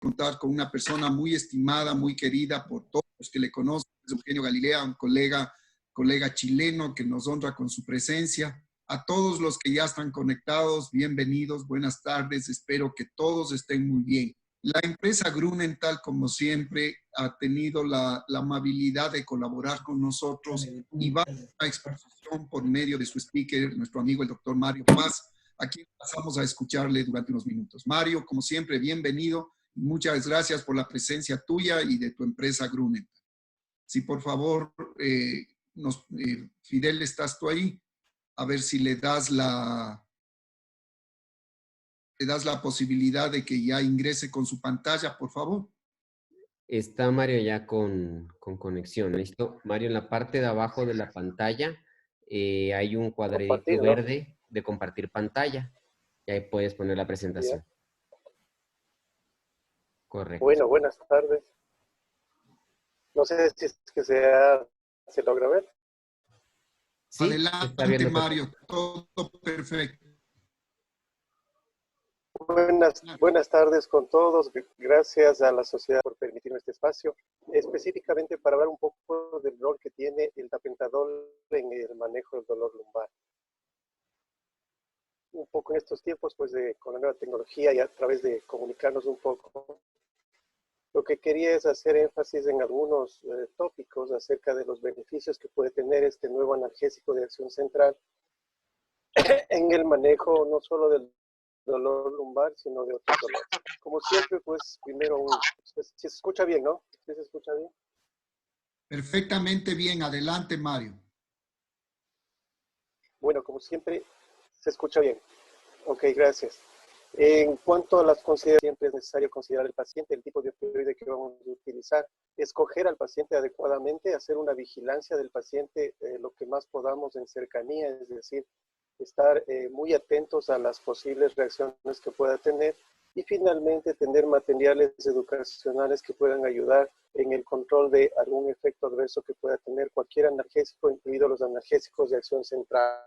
contar con una persona muy estimada, muy querida por todos los que le conocen, es Eugenio Galilea, un colega chileno que nos honra con su presencia. A todos los que ya están conectados, bienvenidos, buenas tardes, espero que todos estén muy bien. La empresa Grunenthal, como siempre, ha tenido la amabilidad de colaborar con nosotros y va a una exposición por medio de su speaker, nuestro amigo el doctor Mario Paz, a quien pasamos a escucharle durante unos minutos. Mario, como siempre, bienvenido. Muchas gracias por la presencia tuya y de tu empresa Grunenthal. Si por favor, Fidel, ¿estás tú ahí? A ver si le das la posibilidad de que ya ingrese con su pantalla, por favor. Está Mario ya con conexión, ¿listo? Mario, en la parte de abajo de la pantalla hay un cuadradito verde de compartir pantalla. Y ahí puedes poner la presentación. Bien. Correcto. Bueno, buenas tardes. No sé si es que se logra ver. Sí, adelante, Mario, todo perfecto. Buenas tardes con todos. Gracias a la sociedad por permitirme este espacio, específicamente para hablar un poco del rol que tiene el tapentadol en el manejo del dolor lumbar. Un poco en estos tiempos, pues, con la nueva tecnología y a través de comunicarnos un poco, lo que quería es hacer énfasis en algunos tópicos acerca de los beneficios que puede tener este nuevo analgésico de acción central en el manejo no solo del dolor lumbar, sino de otros dolores. Como siempre, pues, primero, si se escucha bien, ¿no? ¿Sí se escucha bien? Perfectamente bien. Adelante, Mario. Bueno, como siempre, se escucha bien. Ok, gracias. En cuanto a las consideraciones, siempre es necesario considerar el paciente, el tipo de opioide que vamos a utilizar, escoger al paciente adecuadamente, hacer una vigilancia del paciente lo que más podamos en cercanía, es decir, estar muy atentos a las posibles reacciones que pueda tener y finalmente tener materiales educacionales que puedan ayudar en el control de algún efecto adverso que pueda tener cualquier analgésico, incluidos los analgésicos de acción central.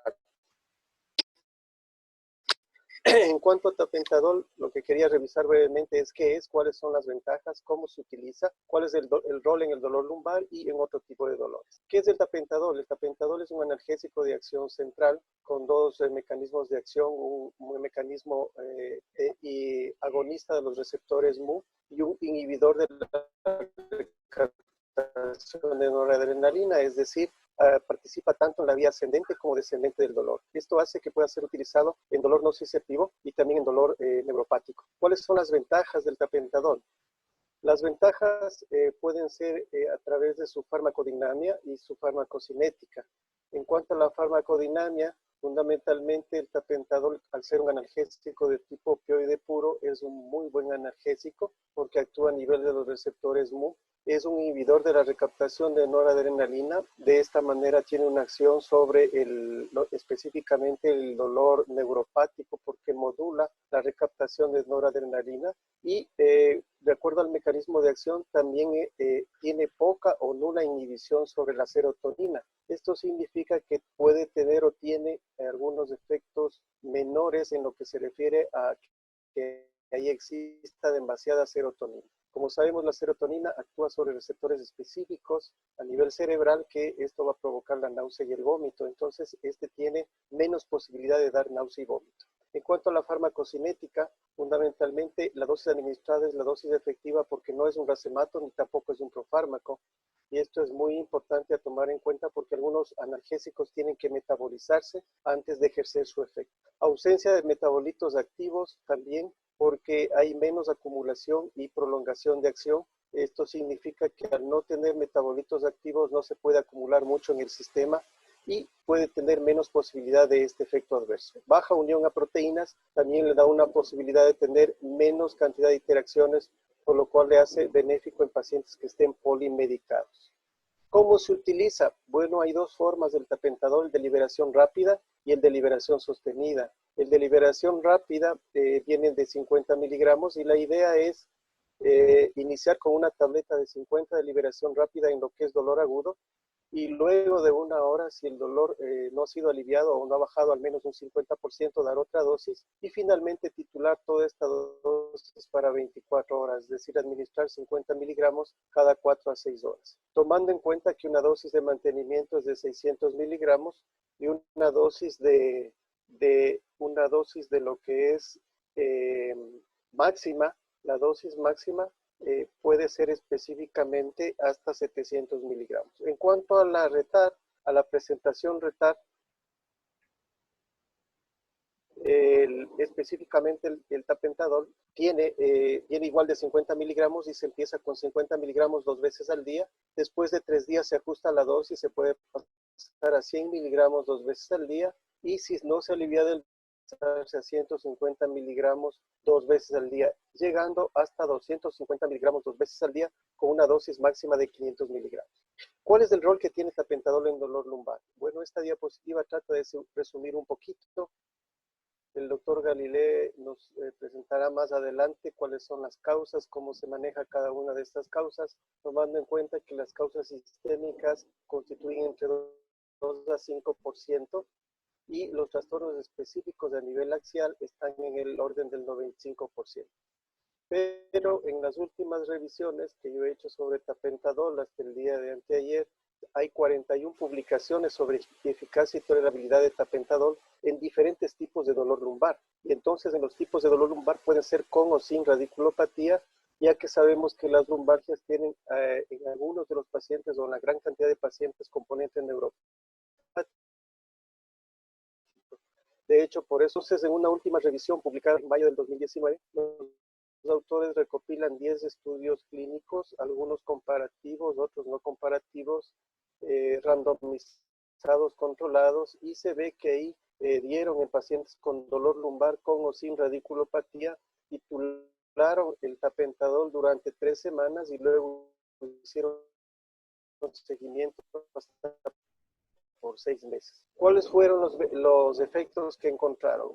En cuanto a tapentadol, lo que quería revisar brevemente es qué es, cuáles son las ventajas, cómo se utiliza, cuál es el rol en el dolor lumbar y en otro tipo de dolores. ¿Qué es el tapentadol? El tapentadol es un analgésico de acción central con dos mecanismos de acción, un mecanismo y agonista de los receptores Mu y un inhibidor de la recaptación de noradrenalina, es decir, participa tanto en la vía ascendente como descendente del dolor. Esto hace que pueda ser utilizado en dolor nociceptivo y también en dolor neuropático. ¿Cuáles son las ventajas del tapentadol? Las ventajas pueden ser a través de su farmacodinamia y su farmacocinética. En cuanto a la farmacodinamia, fundamentalmente el tapentadol, al ser un analgésico de tipo opioide puro, es un muy buen analgésico porque actúa a nivel de los receptores Mu. Es un inhibidor de la recaptación de noradrenalina. De esta manera tiene una acción sobre específicamente el dolor neuropático porque modula la recaptación de noradrenalina y de acuerdo al mecanismo de acción también tiene poca o nula inhibición sobre la serotonina. Esto significa que puede tener o tiene algunos efectos menores en lo que se refiere a que ahí exista demasiada serotonina. Como sabemos, la serotonina actúa sobre receptores específicos a nivel cerebral que esto va a provocar la náusea y el vómito. Entonces, este tiene menos posibilidad de dar náusea y vómito. En cuanto a la farmacocinética, fundamentalmente la dosis administrada es la dosis efectiva porque no es un racemato ni tampoco es un profármaco. Y esto es muy importante a tomar en cuenta porque algunos analgésicos tienen que metabolizarse antes de ejercer su efecto. Ausencia de metabolitos activos también porque hay menos acumulación y prolongación de acción. Esto significa que al no tener metabolitos activos no se puede acumular mucho en el sistema y puede tener menos posibilidad de este efecto adverso. Baja unión a proteínas también le da una posibilidad de tener menos cantidad de interacciones, por lo cual le hace benéfico en pacientes que estén polimedicados. ¿Cómo se utiliza? Bueno, hay dos formas del tapentadol, el de liberación rápida y el de liberación sostenida. El de liberación rápida viene de 50 miligramos y la idea es iniciar con una tableta de 50 de liberación rápida en lo que es dolor agudo y luego de una hora, si el dolor no ha sido aliviado o no ha bajado al menos un 50%, dar otra dosis y finalmente titular toda esta dosis para 24 horas, es decir, administrar 50 miligramos cada 4 a 6 horas. Tomando en cuenta que una dosis de mantenimiento es de 600 miligramos y una dosis de lo que es máxima, la dosis máxima puede ser específicamente hasta 700 miligramos. En cuanto a la retar, a la presentación retar, específicamente el tapentadol tiene igual de 50 miligramos y se empieza con 50 miligramos 2 veces al día. Después de 3 días se ajusta la dosis, se puede pasar a 100 miligramos 2 veces al día y si no se alivia del a 150 miligramos 2 veces al día, llegando hasta 250 miligramos 2 veces al día con una dosis máxima de 500 miligramos. ¿Cuál es el rol que tiene tapentadol en dolor lumbar? Bueno, esta diapositiva trata de resumir un poquito. El doctor Galilei nos presentará más adelante cuáles son las causas, cómo se maneja cada una de estas causas, tomando en cuenta que las causas sistémicas constituyen entre 2 a 5%, y los trastornos específicos a nivel axial están en el orden del 95%. Pero en las últimas revisiones que yo he hecho sobre tapentadol hasta el día de anteayer, hay 41 publicaciones sobre eficacia y tolerabilidad de tapentadol en diferentes tipos de dolor lumbar. Y entonces en los tipos de dolor lumbar pueden ser con o sin radiculopatía, ya que sabemos que las lumbalgias tienen en algunos de los pacientes o en la gran cantidad de pacientes componente neuropático. De hecho, por eso en una última revisión publicada en mayo del 2019, los autores recopilan 10 estudios clínicos, algunos comparativos, otros no comparativos, randomizados, controlados, y se ve que ahí dieron en pacientes con dolor lumbar con o sin radiculopatía, titularon el tapentadol durante 3 semanas y luego hicieron seguimiento hasta por 6 meses. ¿Cuáles fueron los efectos que encontraron?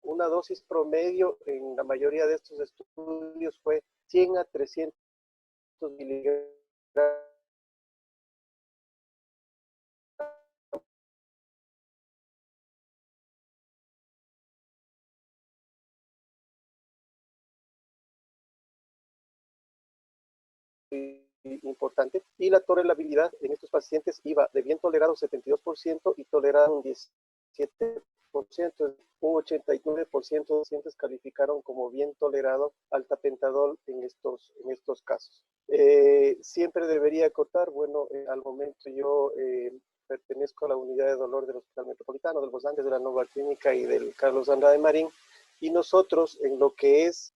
Una dosis promedio en la mayoría de estos estudios fue 100 a 300 miligramos importante, y la tolerabilidad en estos pacientes iba de bien tolerado 72% y tolerado un 17%. Un 89% de pacientes calificaron como bien tolerado al tapentadol en estos casos. Siempre debería acotar, bueno, al momento yo pertenezco a la unidad de dolor del Hospital Metropolitano, del Los Andes, de la Nova Clínica y del Carlos Andrade Marín, y nosotros en lo que es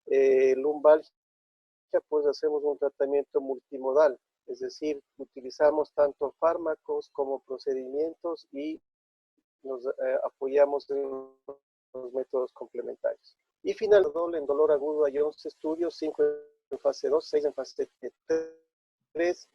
lumbalgia, pues hacemos un tratamiento multimodal, es decir, utilizamos tanto fármacos como procedimientos y nos apoyamos en los métodos complementarios. Y finalmente, en dolor agudo hay 11 estudios, 5 en fase 2, 6 en fase 3,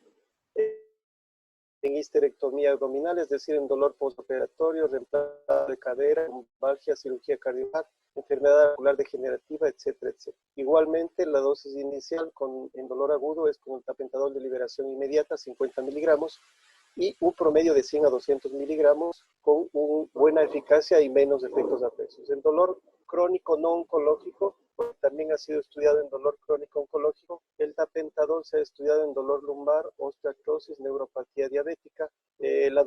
en histerectomía abdominal, es decir, en dolor postoperatorio, reemplazo de cadera, lumbalgia, cirugía cardiovascular, enfermedad ocular degenerativa, etcétera, etcétera. Igualmente, la dosis inicial en dolor agudo es con el tapentadol de liberación inmediata, 50 miligramos, y un promedio de 100 a 200 miligramos con buena eficacia y menos efectos adversos. En dolor crónico no oncológico, también ha sido estudiado en dolor crónico oncológico, el tapentadol se ha estudiado en dolor lumbar, osteoartrosis, neuropatía diabética. La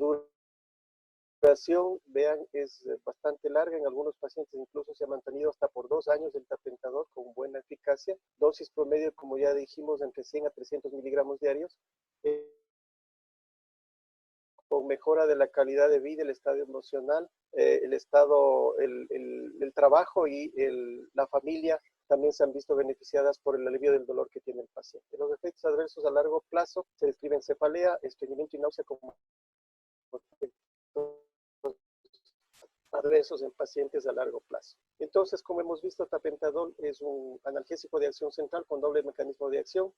duración, vean, es bastante larga. En algunos pacientes incluso se ha mantenido hasta por 2 años el tapentadol con buena eficacia. Dosis promedio, como ya dijimos, entre 100 a 300 miligramos diarios. Con mejora de la calidad de vida, el estado emocional, el trabajo y la familia también se han visto beneficiadas por el alivio del dolor que tiene el paciente. Los efectos adversos a largo plazo se describen cefalea, estreñimiento y náusea como adversos en pacientes a largo plazo. Entonces, como hemos visto, tapentadol es un analgésico de acción central con doble mecanismo de acción,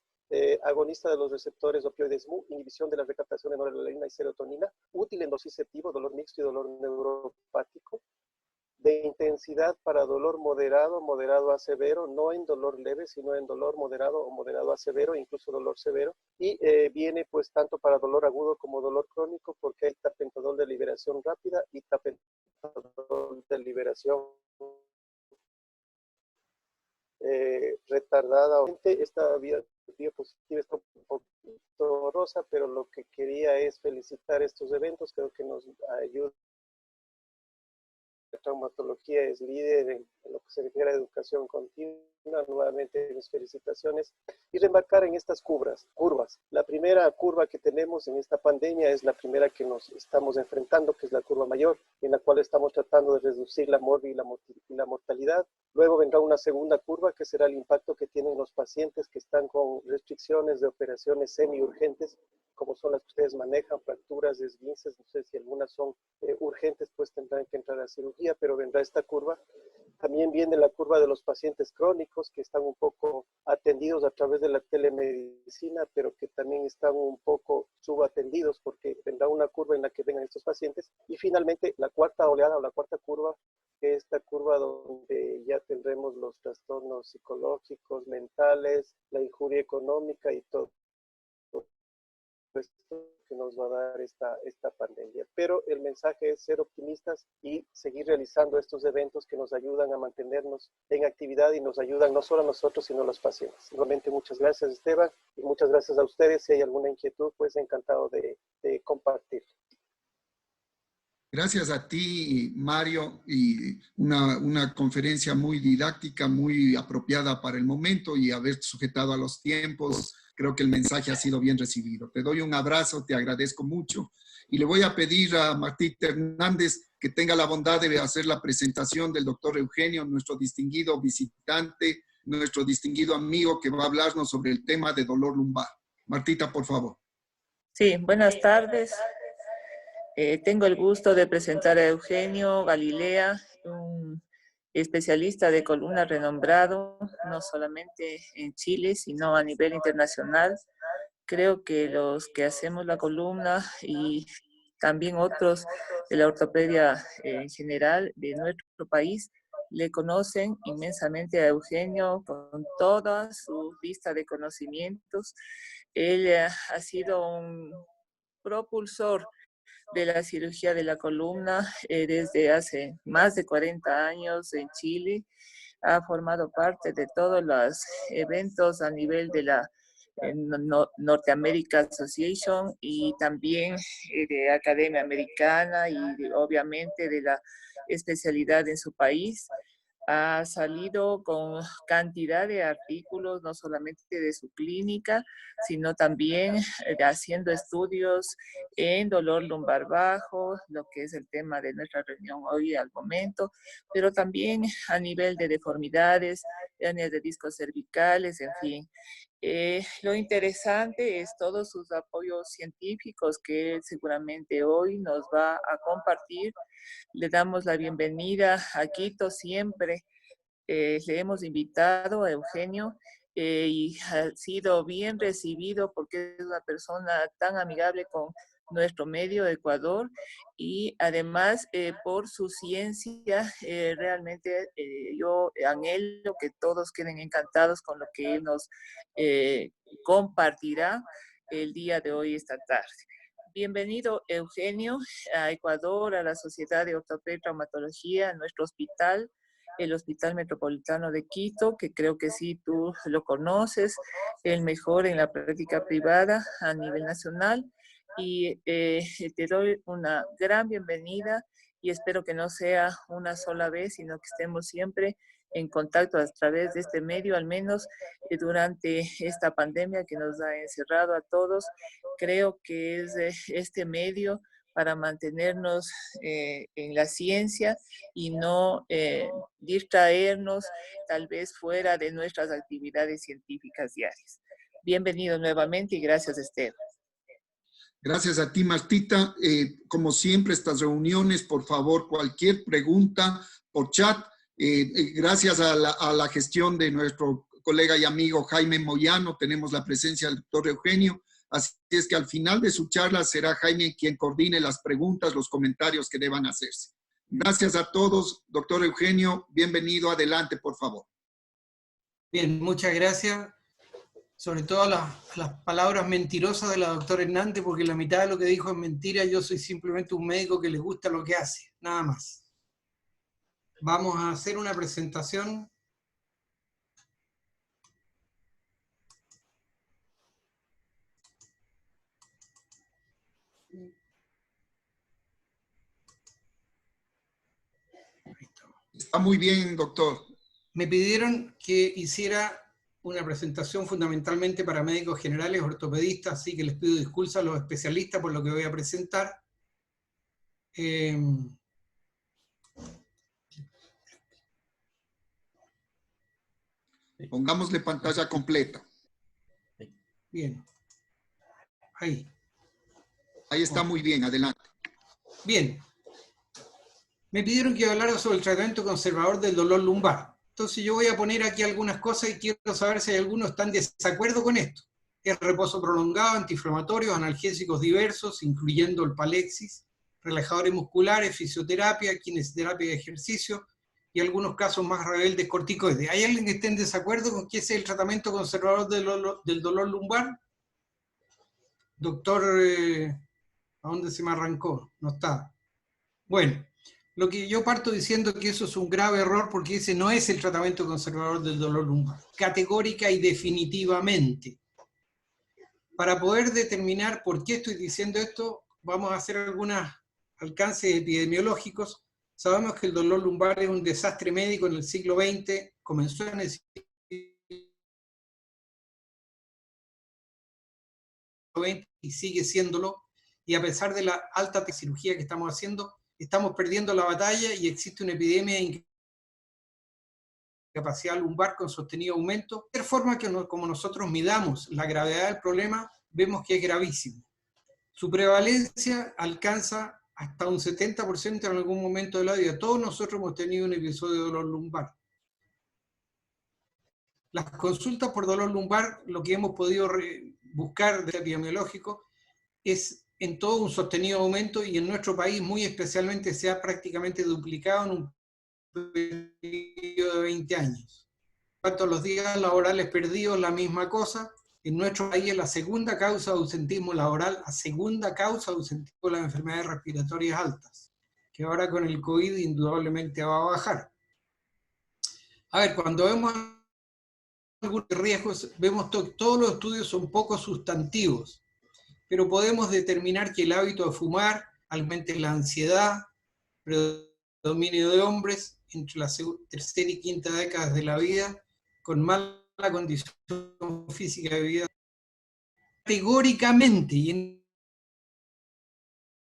agonista de los receptores opioides MU, inhibición de la recaptación de noradrenalina y serotonina, útil en dosis receptivo, dolor mixto y dolor neuropático. de intensidad para dolor moderado, moderado a severo, no en dolor leve, sino en dolor moderado o moderado a severo, incluso dolor severo. Y viene pues tanto para dolor agudo como dolor crónico, porque hay tapentadol de liberación rápida y tapentadol de liberación retardada. Esta diapositiva está un poquito rosa, pero lo que quería es felicitar estos eventos. Creo que nos ayuda. La traumatología es líder en lo que se refiere a educación continua. Nuevamente, mis felicitaciones. Y remarcar en estas curvas. La primera curva que tenemos en esta pandemia es la primera que nos estamos enfrentando, que es la curva mayor, en la cual estamos tratando de reducir la morbi y la mortalidad. Luego vendrá una segunda curva, que será el impacto que tienen los pacientes que están con restricciones de operaciones semi-urgentes, como son las que ustedes manejan, fracturas, esguinces, no sé si algunas son urgentes, pues tendrán que entrar a cirugía, pero vendrá esta curva. También viene la curva de los pacientes crónicos, que están un poco atendidos a través de la telemedicina, pero que también están un poco subatendidos, porque vendrá una curva en la que vengan estos pacientes. Y finalmente, la cuarta oleada o la cuarta curva, que es esta curva donde ya tendremos los trastornos psicológicos, mentales, la injuria económica y todo esto que nos va a dar esta pandemia. Pero el mensaje es ser optimistas y seguir realizando estos eventos que nos ayudan a mantenernos en actividad y nos ayudan no solo a nosotros, sino a los pacientes. Nuevamente, muchas gracias, Esteban, y muchas gracias a ustedes. Si hay alguna inquietud, pues encantado de compartir. Gracias a ti, Mario, y una conferencia muy didáctica, muy apropiada para el momento y haber sujetado a los tiempos. Creo que el mensaje ha sido bien recibido. Te doy un abrazo, te agradezco mucho. Y le voy a pedir a Martita Hernández que tenga la bondad de hacer la presentación del doctor Eugenio, nuestro distinguido visitante, nuestro distinguido amigo que va a hablarnos sobre el tema de dolor lumbar. Martita, por favor. Sí, buenas tardes. Tengo el gusto de presentar a Eugenio Galilea, un especialista de columna renombrado, no solamente en Chile, sino a nivel internacional. Creo que los que hacemos la columna y también otros de la ortopedia en general de nuestro país le conocen inmensamente a Eugenio con toda su lista de conocimientos. Él ha sido un propulsor de la cirugía de la columna desde hace más de 40 años en Chile. Ha formado parte de todos los eventos a nivel de la North American Association y también de Academia Americana y obviamente de la especialidad en su país. Ha salido con cantidad de artículos, no solamente de su clínica, sino también haciendo estudios en dolor lumbar bajo, lo que es el tema de nuestra reunión hoy al momento, pero también a nivel de deformidades, hernias de discos cervicales, en fin. Lo interesante es todos sus apoyos científicos que él seguramente hoy nos va a compartir. Le damos la bienvenida a Quito siempre. Le hemos invitado a Eugenio y ha sido bien recibido porque es una persona tan amigable con nuestro medio Ecuador y además por su ciencia realmente yo anhelo que todos queden encantados con lo que él nos compartirá el día de hoy, esta tarde. Bienvenido, Eugenio, a Ecuador, a la Sociedad de Ortopedia y Traumatología, a nuestro hospital, el Hospital Metropolitano de Quito, que creo que sí tú lo conoces, el mejor en la práctica privada a nivel nacional. Y te doy una gran bienvenida y espero que no sea una sola vez, sino que estemos siempre en contacto a través de este medio, al menos durante esta pandemia que nos ha encerrado a todos. Creo que es este medio para mantenernos en la ciencia y no distraernos tal vez fuera de nuestras actividades científicas diarias. Bienvenido nuevamente y gracias, Esteban. Gracias a ti, Martita. Como siempre, estas reuniones, por favor, cualquier pregunta por chat. Gracias a la gestión de nuestro colega y amigo Jaime Moyano, tenemos la presencia del doctor Eugenio. Así es que al final de su charla será Jaime quien coordine las preguntas, los comentarios que deban hacerse. Gracias a todos. Doctor Eugenio, bienvenido. Adelante, por favor. Bien, muchas gracias. Sobre todo las palabras mentirosas de la doctora Hernández, porque la mitad de lo que dijo es mentira. Yo soy simplemente un médico que le gusta lo que hace, nada más. Vamos a hacer una presentación. Está muy bien, doctor. Me pidieron que hiciera una presentación fundamentalmente para médicos generales, ortopedistas, así que les pido disculpas a los especialistas por lo que voy a presentar. Pongámosle pantalla completa. Bien. Ahí. Ahí está muy bien, adelante. Bien. Me pidieron que hablara sobre el tratamiento conservador del dolor lumbar. Entonces yo voy a poner aquí algunas cosas y quiero saber si hay algunos que están de desacuerdo con esto. Es reposo prolongado, antiinflamatorios, analgésicos diversos, incluyendo el Palexis, relajadores musculares, fisioterapia, kinesioterapia de ejercicio y algunos casos más rebeldes corticoides. ¿Hay alguien que esté en desacuerdo con que ese es el tratamiento conservador del dolor lumbar? Doctor, ¿a dónde se me arrancó? No está. Bueno. Lo que yo parto diciendo que eso es un grave error porque ese no es el tratamiento conservador del dolor lumbar, categórica y definitivamente. Para poder determinar por qué estoy diciendo esto, vamos a hacer algunos alcances epidemiológicos. Sabemos que el dolor lumbar es un desastre médico en el siglo XX, comenzó en el siglo XX y sigue siéndolo, y a pesar de la alta cirugía que estamos haciendo, estamos perdiendo la batalla y existe una epidemia de incapacidad lumbar con sostenido aumento. De forma que como nosotros midamos la gravedad del problema, vemos que es gravísimo. Su prevalencia alcanza hasta un 70% en algún momento de la vida. Todos nosotros hemos tenido un episodio de dolor lumbar. Las consultas por dolor lumbar, lo que hemos podido buscar de epidemiológico, es en todo un sostenido aumento y en nuestro país muy especialmente se ha prácticamente duplicado en un periodo de 20 años. En cuanto a los días laborales perdidos, la misma cosa. En nuestro país es la segunda causa de ausentismo laboral, la segunda causa de ausentismo de las enfermedades respiratorias altas, que ahora con el COVID indudablemente va a bajar. A ver, cuando vemos algunos riesgos, vemos que todos los estudios son poco sustantivos, pero podemos determinar que el hábito de fumar aumente la ansiedad, predominio de hombres entre la tercera y quinta décadas de la vida, con mala condición física de vida. Categóricamente, y en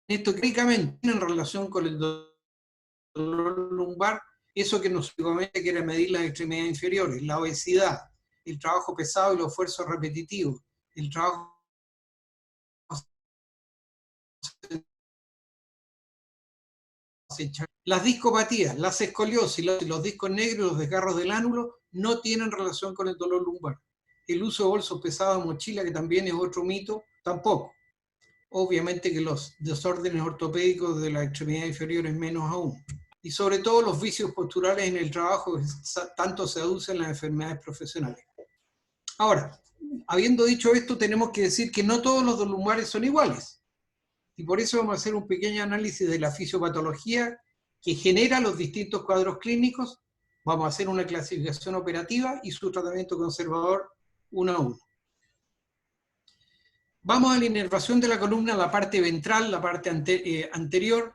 esto categóricamente en relación con el dolor lumbar, eso que nos que era medir las extremidades inferiores, la obesidad, el trabajo pesado y los esfuerzos repetitivos, el trabajo. Las discopatías, las escoliosis, los discos negros y los desgarros del ánulo no tienen relación con el dolor lumbar. El uso de bolsos pesados de mochila, que también es otro mito, tampoco. Obviamente que los desórdenes ortopédicos de la extremidad inferior es menos aún. Y sobre todo los vicios posturales en el trabajo que tanto se aducen en las enfermedades profesionales. Ahora, habiendo dicho esto, tenemos que decir que no todos los dolores lumbares son iguales. Y por eso vamos a hacer un pequeño análisis de la fisiopatología que genera los distintos cuadros clínicos. Vamos a hacer una clasificación operativa y su tratamiento conservador uno a uno. Vamos a la inervación de la columna, la parte ventral, la parte anterior.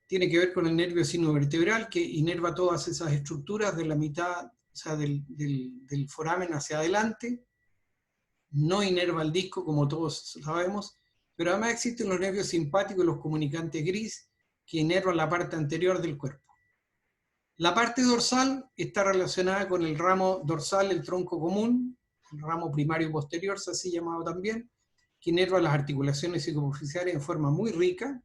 Tiene que ver con el nervio sinovertebral que inerva todas esas estructuras de la mitad, o sea, del foramen hacia adelante. No inerva el disco, como todos sabemos. Pero además existen los nervios simpáticos y los comunicantes gris que inervan la parte anterior del cuerpo. La parte dorsal está relacionada con el ramo dorsal, el tronco común, el ramo primario posterior, así llamado también, que inerva las articulaciones psicofaciales en forma muy rica,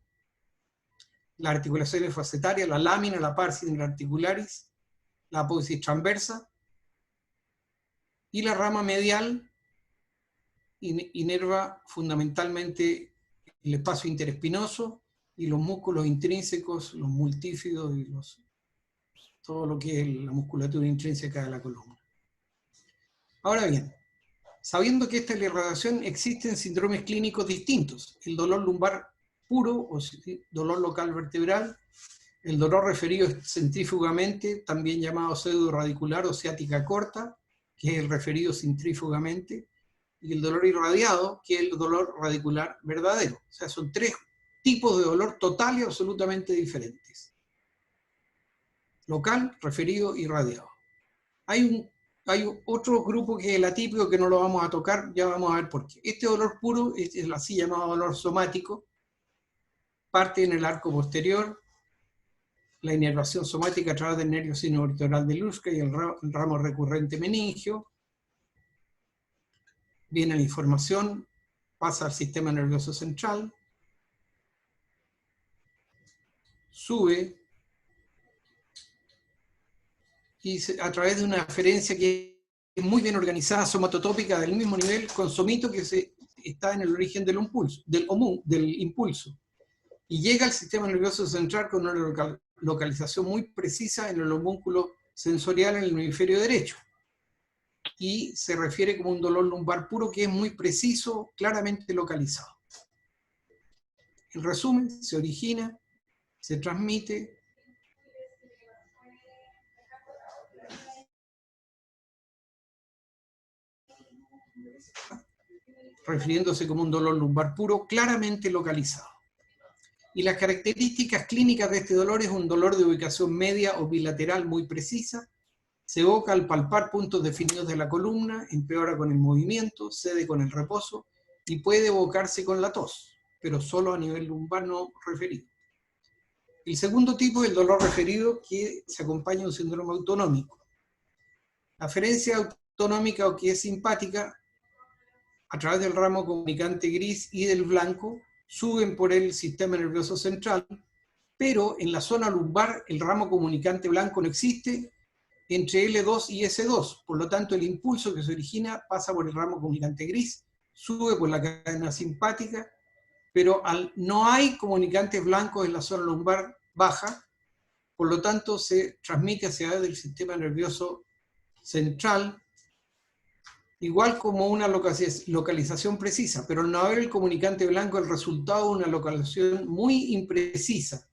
las articulaciones facetarias, la lámina, la pars articularis, la apófisis transversa, y la rama medial inerva fundamentalmente el espacio interespinoso y los músculos intrínsecos, los multífidos y todo lo que es la musculatura intrínseca de la columna. Ahora bien, sabiendo que esta es la irradiación, existen síndromes clínicos distintos. El dolor lumbar puro o dolor local vertebral, el dolor referido centrífugamente, también llamado pseudoradicular o ciática corta, que es el referido centrífugamente, y el dolor irradiado, que es el dolor radicular verdadero. O sea, son tres tipos de dolor total y absolutamente diferentes. Local, referido y radiado. Hay otro grupo que es el atípico, que no lo vamos a tocar, ya vamos a ver por qué. Este dolor puro es el así llamado dolor somático, parte en el arco posterior, la inervación somática a través del nervio sinovertebral de Luschka y el ramo recurrente meningio. Viene la información, pasa al sistema nervioso central, sube, y a través de una aferencia que es muy bien organizada, somatotópica del mismo nivel, con somito que está en el origen del impulso, y llega al sistema nervioso central con una localización muy precisa en el homúnculo sensorial en el hemisferio derecho, y se refiere como un dolor lumbar puro que es muy preciso, claramente localizado. En resumen, se origina, se transmite, refiriéndose como un dolor lumbar puro, claramente localizado. Y las características clínicas de este dolor es un dolor de ubicación media o bilateral muy precisa, se evoca al palpar puntos definidos de la columna, empeora con el movimiento, cede con el reposo, y puede evocarse con la tos, pero solo a nivel lumbar no referido. El segundo tipo es el dolor referido, que se acompaña de un síndrome autonómico. La aferencia autonómica, o que es simpática, a través del ramo comunicante gris y del blanco, suben por el sistema nervioso central, pero en la zona lumbar el ramo comunicante blanco no existe entre L2 y S2, por lo tanto el impulso que se origina pasa por el ramo comunicante gris, sube por la cadena simpática, pero no hay comunicantes blancos en la zona lumbar baja, por lo tanto se transmite hacia el sistema nervioso central, igual como una localización precisa, pero al no haber el comunicante blanco, el resultado es una localización muy imprecisa.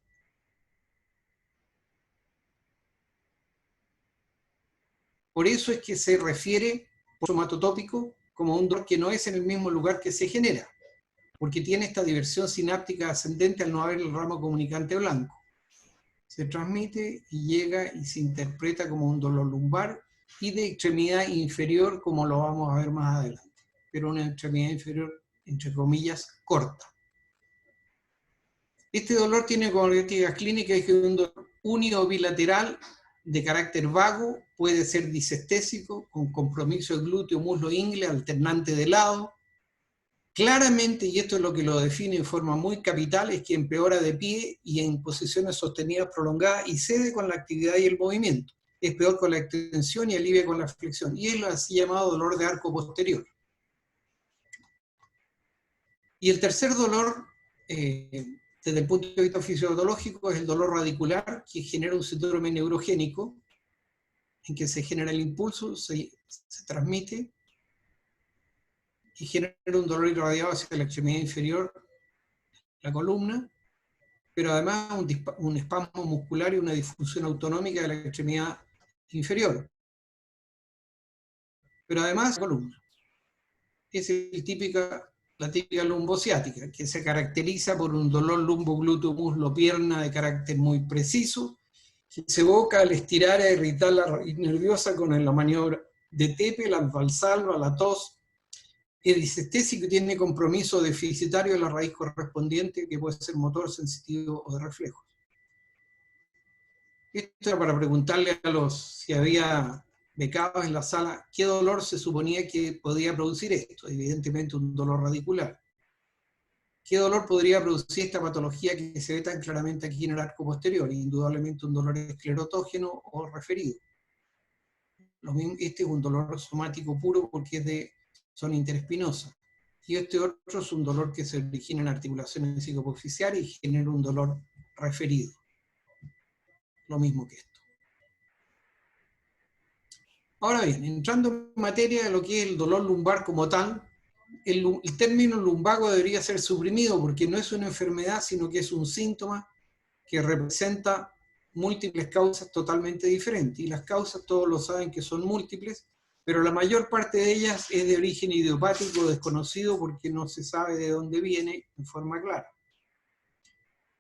Por eso es que se refiere, por somatotópico, como un dolor que no es en el mismo lugar que se genera, porque tiene esta diversión sináptica ascendente al no haber el ramo comunicante blanco. Se transmite y llega y se interpreta como un dolor lumbar y de extremidad inferior, como lo vamos a ver más adelante, pero una extremidad inferior, entre comillas, corta. Este dolor tiene características clínicas que es un dolor único bilateral de carácter vago, puede ser disestésico, con compromiso de glúteo, muslo, ingle, alternante de lado. Claramente, y esto es lo que lo define en forma muy capital, es que empeora de pie y en posiciones sostenidas prolongadas y cede con la actividad y el movimiento. Es peor con la extensión y alivia con la flexión. Y es lo así llamado dolor de arco posterior. Y el tercer dolor, desde el punto de vista fisiológico, es el dolor radicular, que genera un síndrome neurogénico, en que se genera el impulso, se transmite, y genera un dolor irradiado hacia la extremidad inferior, la columna, pero además un espasmo muscular y una disfunción autonómica de la extremidad inferior. Pero además la columna. Es la típica lumbociática, que se caracteriza por un dolor lumbo, glúteo, muslo, pierna de carácter muy preciso, que se evoca al estirar e irritar la raíz nerviosa con la maniobra de Tepe, la valsalva, la tos. Es disestésico y tiene compromiso deficitario de la raíz correspondiente, que puede ser motor, sensitivo o de reflejos. Esto era para preguntarle si había becados en la sala, ¿qué dolor se suponía que podía producir esto? Evidentemente un dolor radicular. ¿Qué dolor podría producir esta patología que se ve tan claramente aquí en el arco posterior? Indudablemente un dolor esclerotógeno o referido. Este es un dolor somático puro porque es de zona interespinosa. y este otro es un dolor que se origina en articulaciones psicopofisiarias y genera un dolor referido. Lo mismo que esto. Ahora bien, entrando en materia de lo que es el dolor lumbar como tal, el término lumbago debería ser suprimido porque no es una enfermedad, sino que es un síntoma que representa múltiples causas totalmente diferentes. Y las causas todos lo saben que son múltiples, pero la mayor parte de ellas es de origen idiopático desconocido porque no se sabe de dónde viene en forma clara.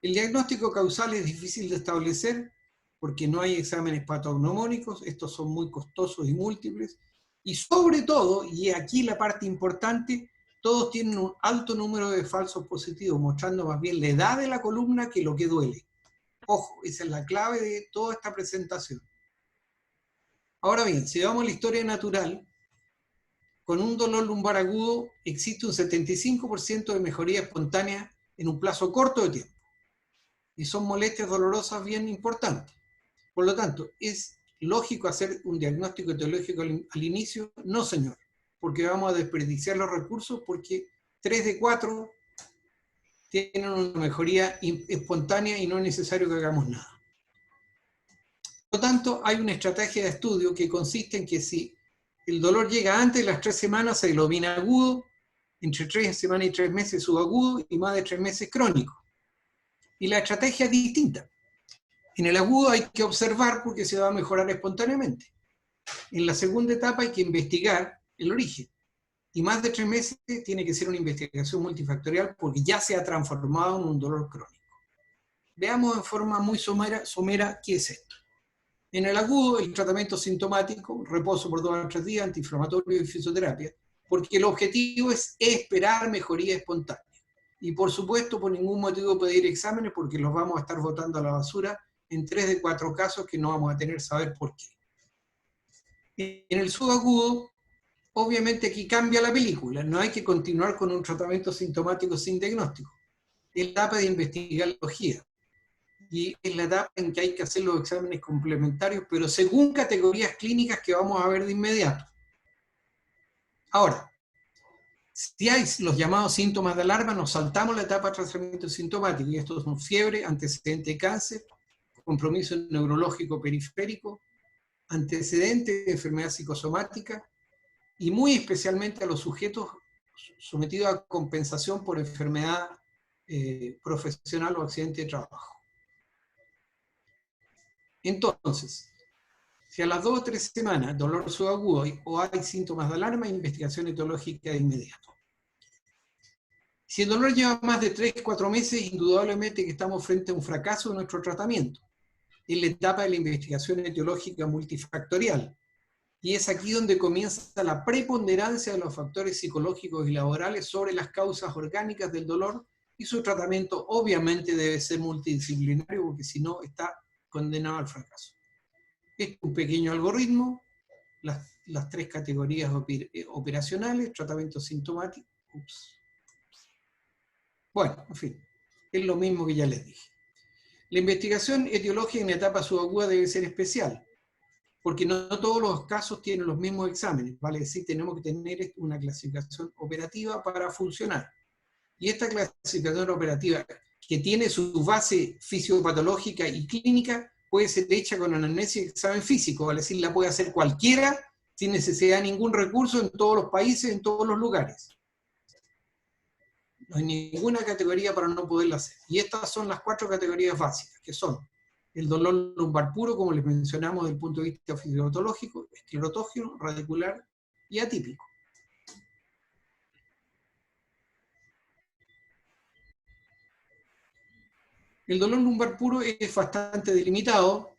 El diagnóstico causal es difícil de establecer porque no hay exámenes patognomónicos, estos son muy costosos y múltiples, y sobre todo, y aquí la parte importante, todos tienen un alto número de falsos positivos, mostrando más bien la edad de la columna que lo que duele. Ojo, esa es la clave de toda esta presentación. Ahora bien, si vamos a la historia natural, con un dolor lumbar agudo existe un 75% de mejoría espontánea en un plazo corto de tiempo. Y son molestias dolorosas bien importantes. Por lo tanto, ¿es lógico hacer un diagnóstico etiológico al inicio? No, señor, porque vamos a desperdiciar los recursos porque 3 de 4 tienen una mejoría espontánea y no es necesario que hagamos nada. Por lo tanto, hay una estrategia de estudio que consiste en que si el dolor llega antes de las 3 semanas, se denomina agudo, entre 3 semanas y 3 meses subagudo y más de 3 meses crónico. Y la estrategia es distinta. En el agudo hay que observar porque se va a mejorar espontáneamente. En la segunda etapa hay que investigar el origen. Y más de 3 meses tiene que ser una investigación multifactorial porque ya se ha transformado en un dolor crónico. Veamos en forma muy somera qué es esto. En el agudo, el tratamiento sintomático, reposo por 2 a 3 días, antiinflamatorio y fisioterapia, porque el objetivo es esperar mejoría espontánea. Y por supuesto, por ningún motivo pedir exámenes porque los vamos a estar botando a la basura en 3 de 4 casos que no vamos a tener saber por qué. En el subagudo, obviamente aquí cambia la película, no hay que continuar con un tratamiento sintomático sin diagnóstico. Es la etapa de investigación y es la etapa en que hay que hacer los exámenes complementarios, pero según categorías clínicas que vamos a ver de inmediato. Ahora, si hay los llamados síntomas de alarma, nos saltamos la etapa de tratamiento sintomático, y estos son fiebre, antecedente de cáncer, compromiso neurológico periférico, antecedente de enfermedad psicosomática, y muy especialmente a los sujetos sometidos a compensación por enfermedad profesional o accidente de trabajo. Entonces, si a las 2 o 3 semanas dolor subagudo o hay síntomas de alarma, investigación etiológica de inmediato. Si el dolor lleva más de 3 o 4 meses, indudablemente que estamos frente a un fracaso de nuestro tratamiento, en la etapa de la investigación etiológica multifactorial. Y es aquí donde comienza la preponderancia de los factores psicológicos y laborales sobre las causas orgánicas del dolor, y su tratamiento obviamente debe ser multidisciplinario, porque si no está condenado al fracaso. Este es un pequeño algoritmo, las 3 categorías operacionales, tratamiento sintomático. Bueno, en fin, es lo mismo que ya les dije. La investigación etiológica en etapa subaguda debe ser especial, porque no todos los casos tienen los mismos exámenes, vale decir, tenemos que tener una clasificación operativa para funcionar. Y esta clasificación operativa, que tiene su base fisiopatológica y clínica, puede ser hecha con anamnesis y examen físico, vale decir, la puede hacer cualquiera, sin necesidad de ningún recurso, en todos los países, en todos los lugares. No hay ninguna categoría para no poderla hacer. Y estas son las 4 categorías básicas, que son el dolor lumbar puro, como les mencionamos desde el punto de vista fisiopatológico, esclerotógeno, radicular y atípico. El dolor lumbar puro es bastante delimitado,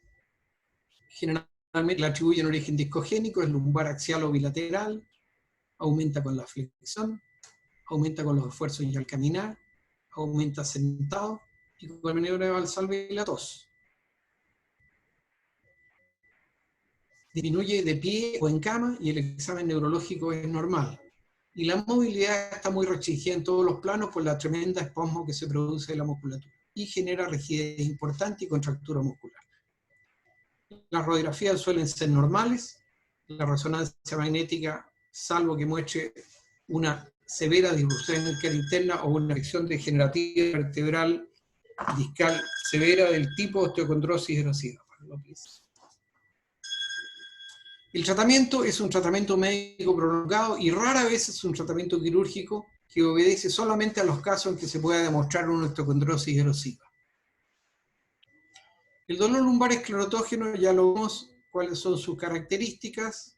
generalmente le atribuyen origen discogénico, es lumbar axial o bilateral, aumenta con la flexión, aumenta con los esfuerzos y al caminar, aumenta sentado y con la maniobra de Valsalva y la tos. Disminuye de pie o en cama y el examen neurológico es normal. Y la movilidad está muy restringida en todos los planos por la tremenda espasmo que se produce en la musculatura y genera rigidez importante y contractura muscular. Las radiografías suelen ser normales, la resonancia magnética, salvo que muestre una severa disrupción interna o una afección degenerativa vertebral discal severa del tipo osteocondrosis erosiva. El tratamiento es un tratamiento médico prolongado y rara vez es un tratamiento quirúrgico que obedece solamente a los casos en que se pueda demostrar una osteocondrosis erosiva. El dolor lumbar esclerotógeno ya lo vimos, cuáles son sus características.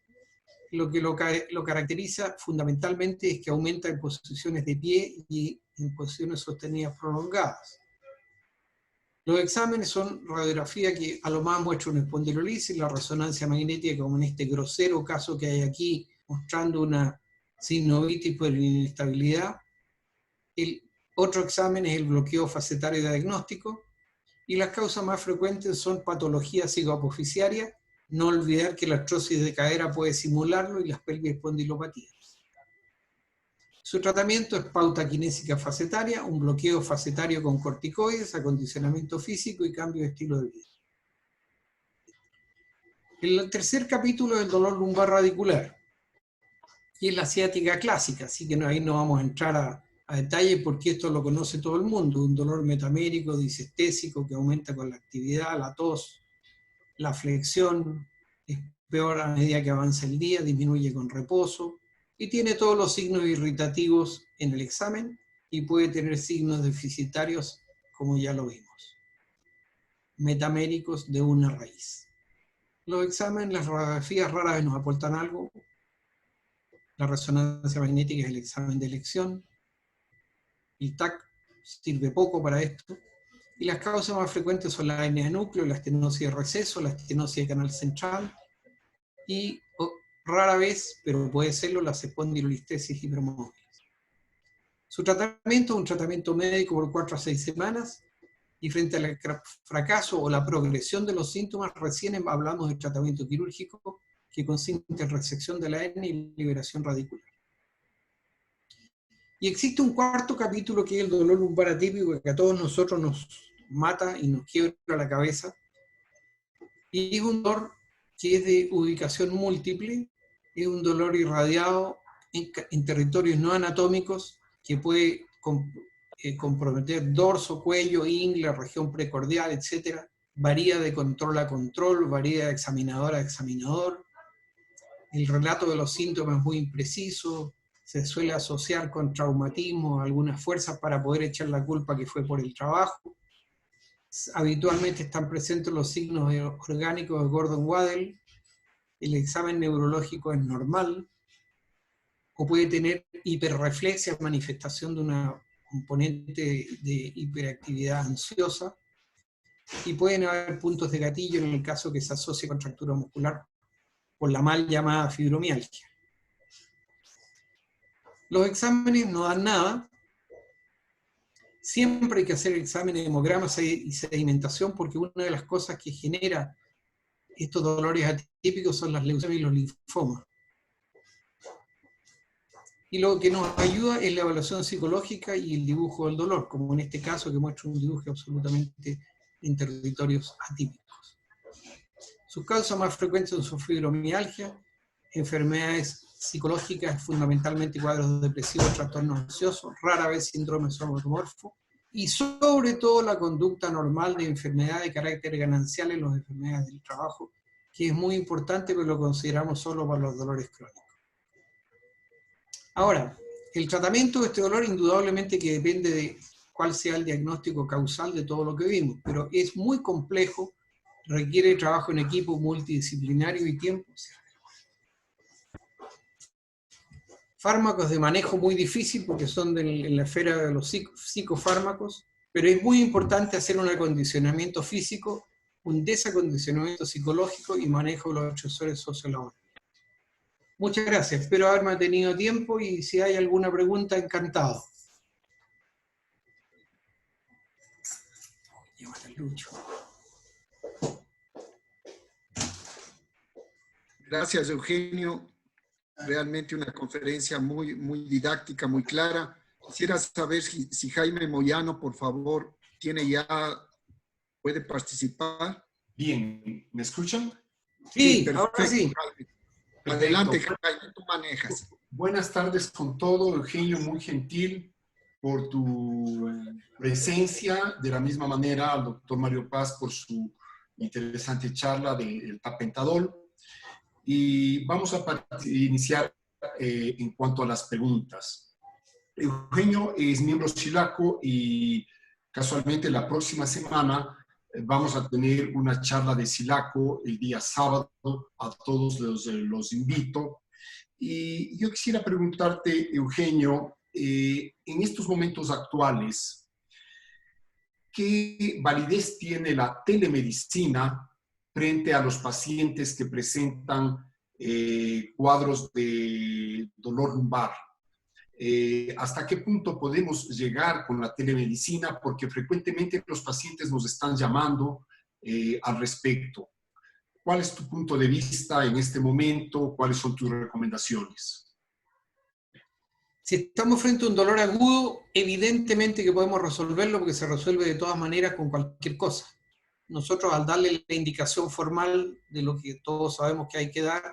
Lo que lo caracteriza fundamentalmente es que aumenta en posiciones de pie y en posiciones sostenidas prolongadas. Los exámenes son radiografía que a lo más muestra una espondilolisis, la resonancia magnética como en este grosero caso que hay aquí, mostrando una sinovitis por inestabilidad. El otro examen es el bloqueo facetario diagnóstico, y las causas más frecuentes son patología psicoapofisiaria, no olvidar que la artrosis de cadera puede simularlo, y las pelvis espondilopatías. Su tratamiento es pauta kinésica facetaria, un bloqueo facetario con corticoides, acondicionamiento físico y cambio de estilo de vida. El tercer capítulo es el dolor lumbar radicular, y es la ciática clásica, así que ahí no vamos a entrar a detalle porque esto lo conoce todo el mundo, un dolor metamérico, disestésico que aumenta con la actividad, la tos, la flexión, es peor a medida que avanza el día, disminuye con reposo, y tiene todos los signos irritativos en el examen, y puede tener signos deficitarios, como ya lo vimos, metaméricos de una raíz. Los exámenes, las radiografías raras vez nos aportan algo. La resonancia magnética es el examen de elección. El TAC sirve poco para esto. Y las causas más frecuentes son la hernia de núcleo, la estenosis de receso, la estenosis de canal central, y rara vez, pero puede serlo, las espondilolistesis hipermóviles. Su tratamiento es un tratamiento médico por 4 a 6 semanas, y frente al fracaso o la progresión de los síntomas, recién hablamos de tratamiento quirúrgico, que consiste en resección de la hernia y liberación radicular. Y existe un cuarto capítulo que es el dolor lumbar atípico, que a todos nosotros nos mata y nos quiebra la cabeza, y es un dolor que es de ubicación múltiple, es un dolor irradiado en territorios no anatómicos que puede comprometer dorso, cuello, ingle, región precordial, etc. Varía de control a control, varía de examinador a examinador. El relato de los síntomas es muy impreciso, se suele asociar con traumatismo, algunas fuerzas para poder echar la culpa que fue por el trabajo. Habitualmente están presentes los signos orgánicos de Gordon-Waddell, el examen neurológico es normal, o puede tener hiperreflexia, manifestación de una componente de hiperactividad ansiosa, y pueden haber puntos de gatillo en el caso que se asocie con contractura muscular por la mal llamada fibromialgia. Los exámenes no dan nada. Siempre hay que hacer exámenes de hemogramas y sedimentación, porque una de las cosas que genera estos dolores atípicos son las leucemias y los linfomas. Y lo que nos ayuda es la evaluación psicológica y el dibujo del dolor, como en este caso que muestra un dibujo absolutamente en territorios atípicos. Sus causas más frecuentes son su fibromialgia, enfermedades psicológicas, fundamentalmente cuadros depresivos, trastornos ansiosos, rara vez síndrome somatomorfo, y sobre todo la conducta normal de enfermedad de carácter ganancial en las enfermedades del trabajo, que es muy importante, pero lo consideramos solo para los dolores crónicos. Ahora, el tratamiento de este dolor indudablemente que depende de cuál sea el diagnóstico causal de todo lo que vimos, pero es muy complejo, requiere trabajo en equipo multidisciplinario y tiempo. Fármacos de manejo muy difícil porque son en la esfera de los psicofármacos, pero es muy importante hacer un acondicionamiento físico, un desacondicionamiento psicológico y manejo de los estresores sociolaborales. Muchas gracias, espero haber mantenido tiempo y si hay alguna pregunta, encantado. Gracias, Eugenio. Realmente una conferencia muy didáctica, muy clara. Quisiera saber si Jaime Moyano, por favor, puede participar. Bien, ¿me escuchan? Sí, perfecto, ahora sí. Jaime. Adelante, Jaime, tú manejas. Buenas tardes con todo, Eugenio, muy gentil por tu presencia. De la misma manera al doctor Mario Paz por su interesante charla del tapentadol. Y vamos a iniciar en cuanto a las preguntas. Eugenio es miembro SILACO y casualmente la próxima semana vamos a tener una charla de SILACO el día sábado. A todos los invito. Y yo quisiera preguntarte, Eugenio, en estos momentos actuales, ¿qué validez tiene la telemedicina frente a los pacientes que presentan cuadros de dolor lumbar? ¿Hasta qué punto podemos llegar con la telemedicina? Porque frecuentemente los pacientes nos están llamando al respecto. ¿Cuál es tu punto de vista en este momento? ¿Cuáles son tus recomendaciones? Si estamos frente a un dolor agudo, evidentemente que podemos resolverlo porque se resuelve de todas maneras con cualquier cosa. Nosotros, al darle la indicación formal de lo que todos sabemos que hay que dar,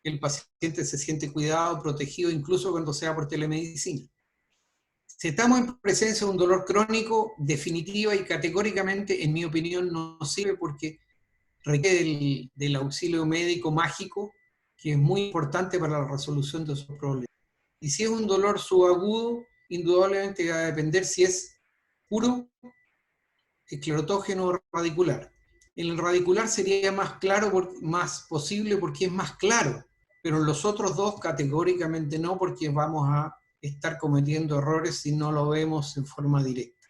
el paciente se siente cuidado, protegido, incluso cuando sea por telemedicina. Si estamos en presencia de un dolor crónico, definitiva y categóricamente, en mi opinión, no sirve porque requiere del auxilio médico mágico, que es muy importante para la resolución de esos problemas. Y si es un dolor subagudo, indudablemente va a depender si es puro, esclerotógeno o radicular. En el radicular sería más claro, más posible porque es más claro, pero en los otros dos categóricamente no, porque vamos a estar cometiendo errores si no lo vemos en forma directa.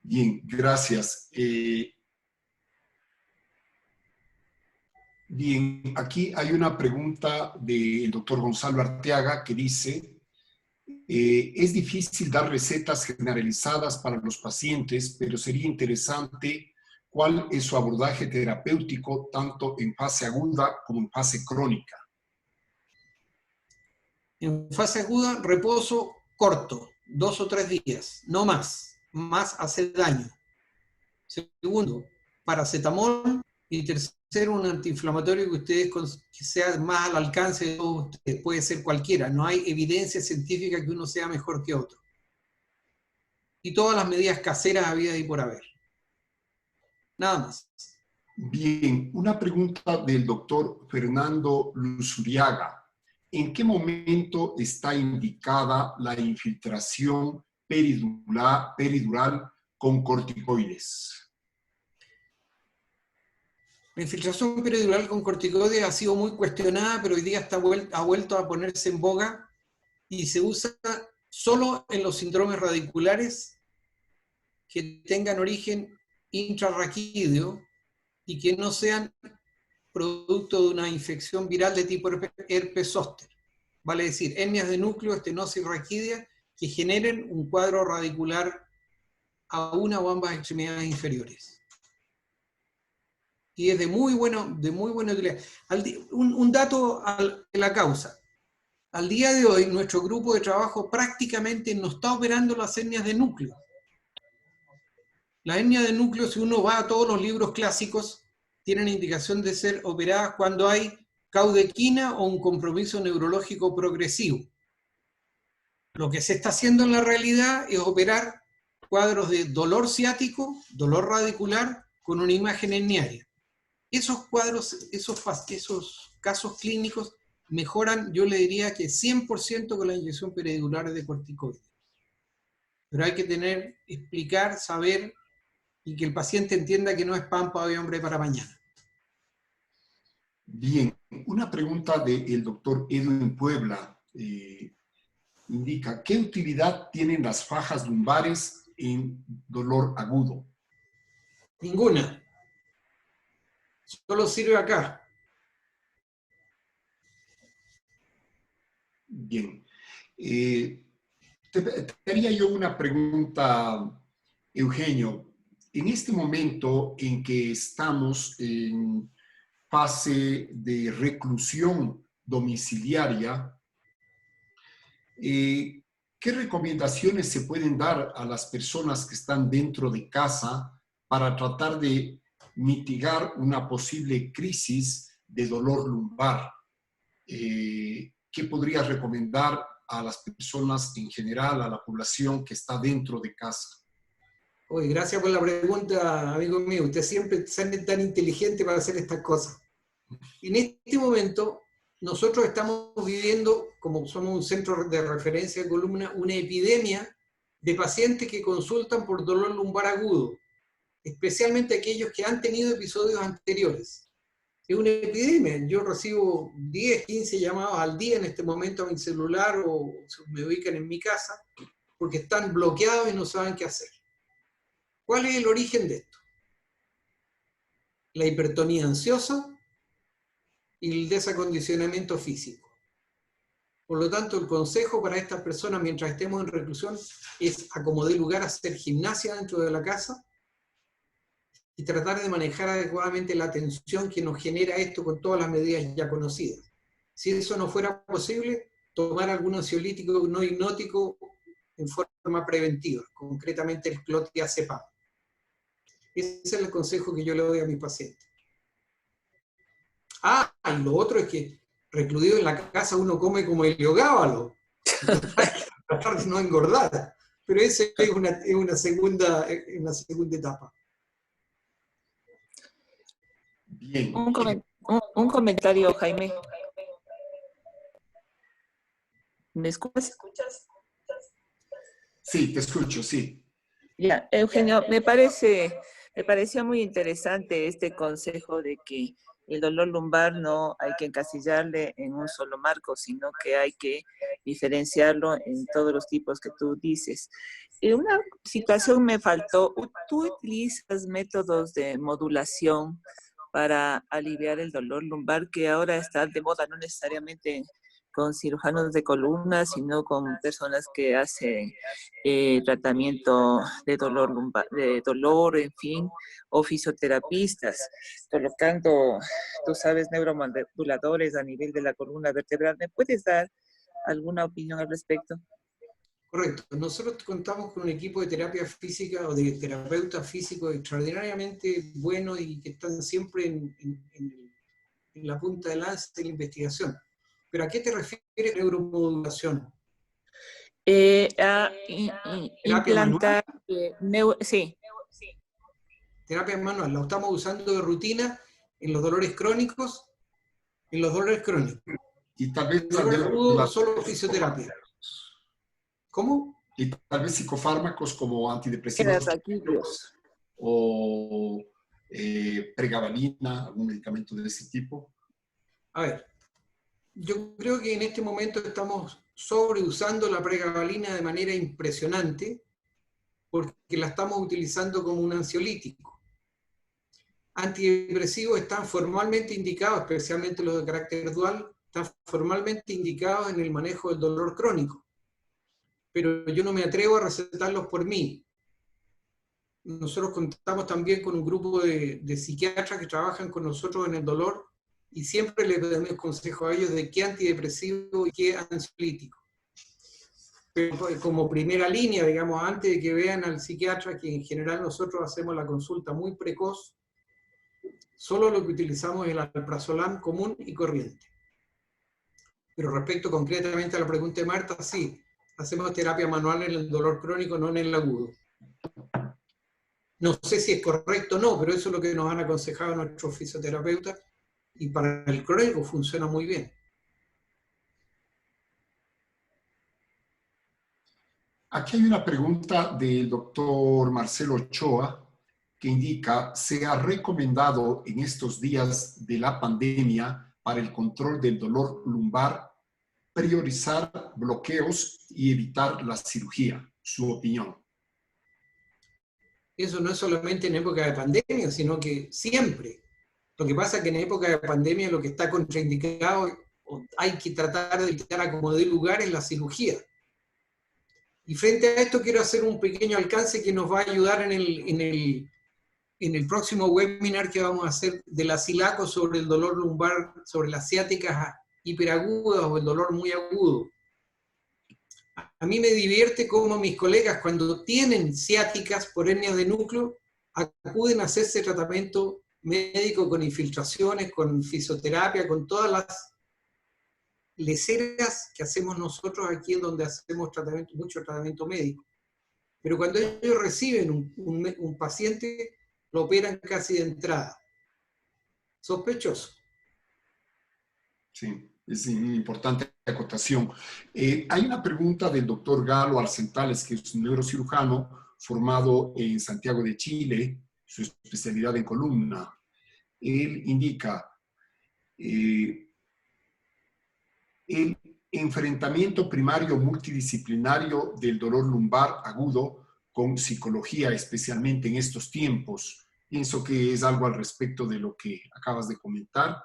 Bien, gracias. Bien, aquí hay una pregunta del doctor Gonzalo Arteaga que dice, es difícil dar recetas generalizadas para los pacientes, pero sería interesante cuál es su abordaje terapéutico tanto en fase aguda como en fase crónica. En fase aguda, reposo corto, 2 o 3 días, no más. Más hace daño. Segundo, paracetamol. Y tercero, un antiinflamatorio que sea más al alcance de todos ustedes. Puede ser cualquiera. No hay evidencia científica que uno sea mejor que otro. Y todas las medidas caseras habidas y por haber. Nada más. Bien, una pregunta del doctor Fernando Luzuriaga. ¿En qué momento está indicada la infiltración peridural con corticoides? La infiltración peridural con corticoides ha sido muy cuestionada, pero hoy día ha vuelto a ponerse en boga y se usa solo en los síndromes radiculares que tengan origen intrarraquídeo y que no sean producto de una infección viral de tipo herpes zóster. Vale decir, hernias de núcleo, estenosis raquídea, que generen un cuadro radicular a una o ambas extremidades inferiores. Y es de muy buena utilidad. Un dato de la causa. Al día de hoy, nuestro grupo de trabajo prácticamente no está operando las hernias de núcleo. Las hernias de núcleo, si uno va a todos los libros clásicos, tienen indicación de ser operadas cuando hay caudequina o un compromiso neurológico progresivo. Lo que se está haciendo en la realidad es operar cuadros de dolor ciático, dolor radicular, con una imagen herniaria. Esos cuadros, esos casos clínicos mejoran, yo le diría que 100% con la inyección peridular de corticoides. Pero hay que explicar, saber y que el paciente entienda que no es pan para hoy, hombre para mañana. Bien, una pregunta del doctor Edwin Puebla indica, ¿qué utilidad tienen las fajas lumbares en dolor agudo? Ninguna. Solo sirve acá. Bien. Te haría yo una pregunta, Eugenio. En este momento en que estamos en fase de reclusión domiciliaria, ¿qué recomendaciones se pueden dar a las personas que están dentro de casa para tratar de mitigar una posible crisis de dolor lumbar? ¿Qué ¿qué podrías recomendar a las personas en general, a la población que está dentro de casa? Oye, gracias por la pregunta, amigo mío. Usted siempre sale tan inteligente para hacer estas cosas. En este momento, nosotros estamos viviendo, como somos un centro de referencia de columna, una epidemia de pacientes que consultan por dolor lumbar agudo, especialmente aquellos que han tenido episodios anteriores. Es una epidemia. Yo recibo 10, 15 llamados al día en este momento a mi celular o me ubican en mi casa porque están bloqueados y no saben qué hacer. ¿Cuál es el origen de esto? La hipertonía ansiosa y el desacondicionamiento físico. Por lo tanto, el consejo para estas personas mientras estemos en reclusión es, a como dé lugar, hacer gimnasia dentro de la casa y tratar de manejar adecuadamente la tensión que nos genera esto con todas las medidas ya conocidas. Si eso no fuera posible, tomar algún ansiolítico no hipnótico en forma preventiva, concretamente el clotrimazepam. Ese es el consejo que yo le doy a mis pacientes. Ah, y lo otro es que recluido en la casa uno come como Heliogábalo, tratar de no engordar, pero esa es una segunda etapa. Bien. Un comentario, Jaime. ¿Me escuchas? Sí, te escucho, sí. Ya, Eugenio, me pareció muy interesante este consejo de que el dolor lumbar no hay que encasillarle en un solo marco, sino que hay que diferenciarlo en todos los tipos que tú dices. En una situación me faltó, ¿tú utilizas métodos de modulación para aliviar el dolor lumbar que ahora está de moda, no necesariamente con cirujanos de columna, sino con personas que hacen tratamiento de dolor lumbar, de dolor, en fin, o fisioterapistas, colocando, tú sabes, neuromoduladores a nivel de la columna vertebral? ¿Me puedes dar alguna opinión al respecto? Correcto. Nosotros contamos con un equipo de terapia física o de terapeutas físicos extraordinariamente buenos y que están siempre en la punta de lanza de la investigación. ¿Pero a qué te refieres neuromodulación? Implantar, sí. Terapia manual, la estamos usando de rutina en los dolores crónicos, Y tal vez dolor agudo, solo fisioterapia. ¿Cómo? Y tal vez psicofármacos como antidepresivos o pregabalina, algún medicamento de ese tipo. A ver, yo creo que en este momento estamos sobreusando la pregabalina de manera impresionante porque la estamos utilizando como un ansiolítico. Antidepresivos están formalmente indicados, especialmente los de carácter dual, están formalmente indicados en el manejo del dolor crónico. Pero yo no me atrevo a recetarlos por mí. Nosotros contamos también con un grupo de psiquiatras que trabajan con nosotros en el dolor y siempre les damos consejo a ellos de qué antidepresivo y qué ansiolítico. Pero como primera línea, digamos, antes de que vean al psiquiatra, que en general nosotros hacemos la consulta muy precoz, solo lo que utilizamos es el alprazolam común y corriente. Pero respecto concretamente a la pregunta de Marta, sí, hacemos terapia manual en el dolor crónico, no en el agudo. No sé si es correcto o no, pero eso es lo que nos han aconsejado nuestros fisioterapeutas y para el crónico funciona muy bien. Aquí hay una pregunta del doctor Marcelo Ochoa que indica: ¿se ha recomendado en estos días de la pandemia para el control del dolor lumbar priorizar bloqueos y evitar la cirugía? Su opinión. Eso no es solamente en época de pandemia, sino que siempre. Lo que pasa es que en época de pandemia lo que está contraindicado, o hay que tratar de evitar a como dé lugar, es la cirugía. Y frente a esto quiero hacer un pequeño alcance que nos va a ayudar en el próximo webinar que vamos a hacer de la SILACO sobre el dolor lumbar, sobre las ciáticas hiperagudas o el dolor muy agudo. A mí me divierte cómo mis colegas, cuando tienen ciáticas por hernias de núcleo, acuden a hacerse tratamiento médico con infiltraciones, con fisioterapia, con todas leceras que hacemos nosotros aquí en donde hacemos mucho tratamiento médico. Pero cuando ellos reciben un paciente, lo operan casi de entrada. Sospechoso. Sí, es una importante acotación. Hay una pregunta del doctor Galo Arcentales, que es un neurocirujano formado en Santiago de Chile, su especialidad en columna. Él indica, el enfrentamiento primario multidisciplinario del dolor lumbar agudo con psicología, especialmente en estos tiempos. Pienso que es algo al respecto de lo que acabas de comentar.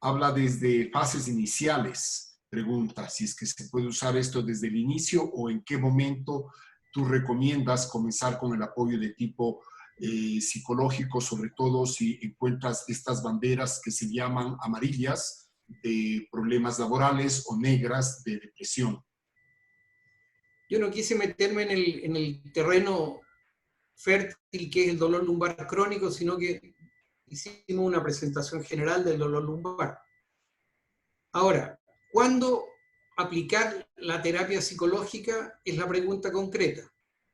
Habla desde fases iniciales, pregunta si es que se puede usar esto desde el inicio o en qué momento tú recomiendas comenzar con el apoyo de tipo psicológico, sobre todo si encuentras estas banderas que se llaman amarillas de problemas laborales o negras de depresión. Yo no quise meterme en el terreno fértil que es el dolor lumbar crónico, sino que hicimos una presentación general del dolor lumbar. Ahora, ¿cuándo aplicar la terapia psicológica? Es la pregunta concreta.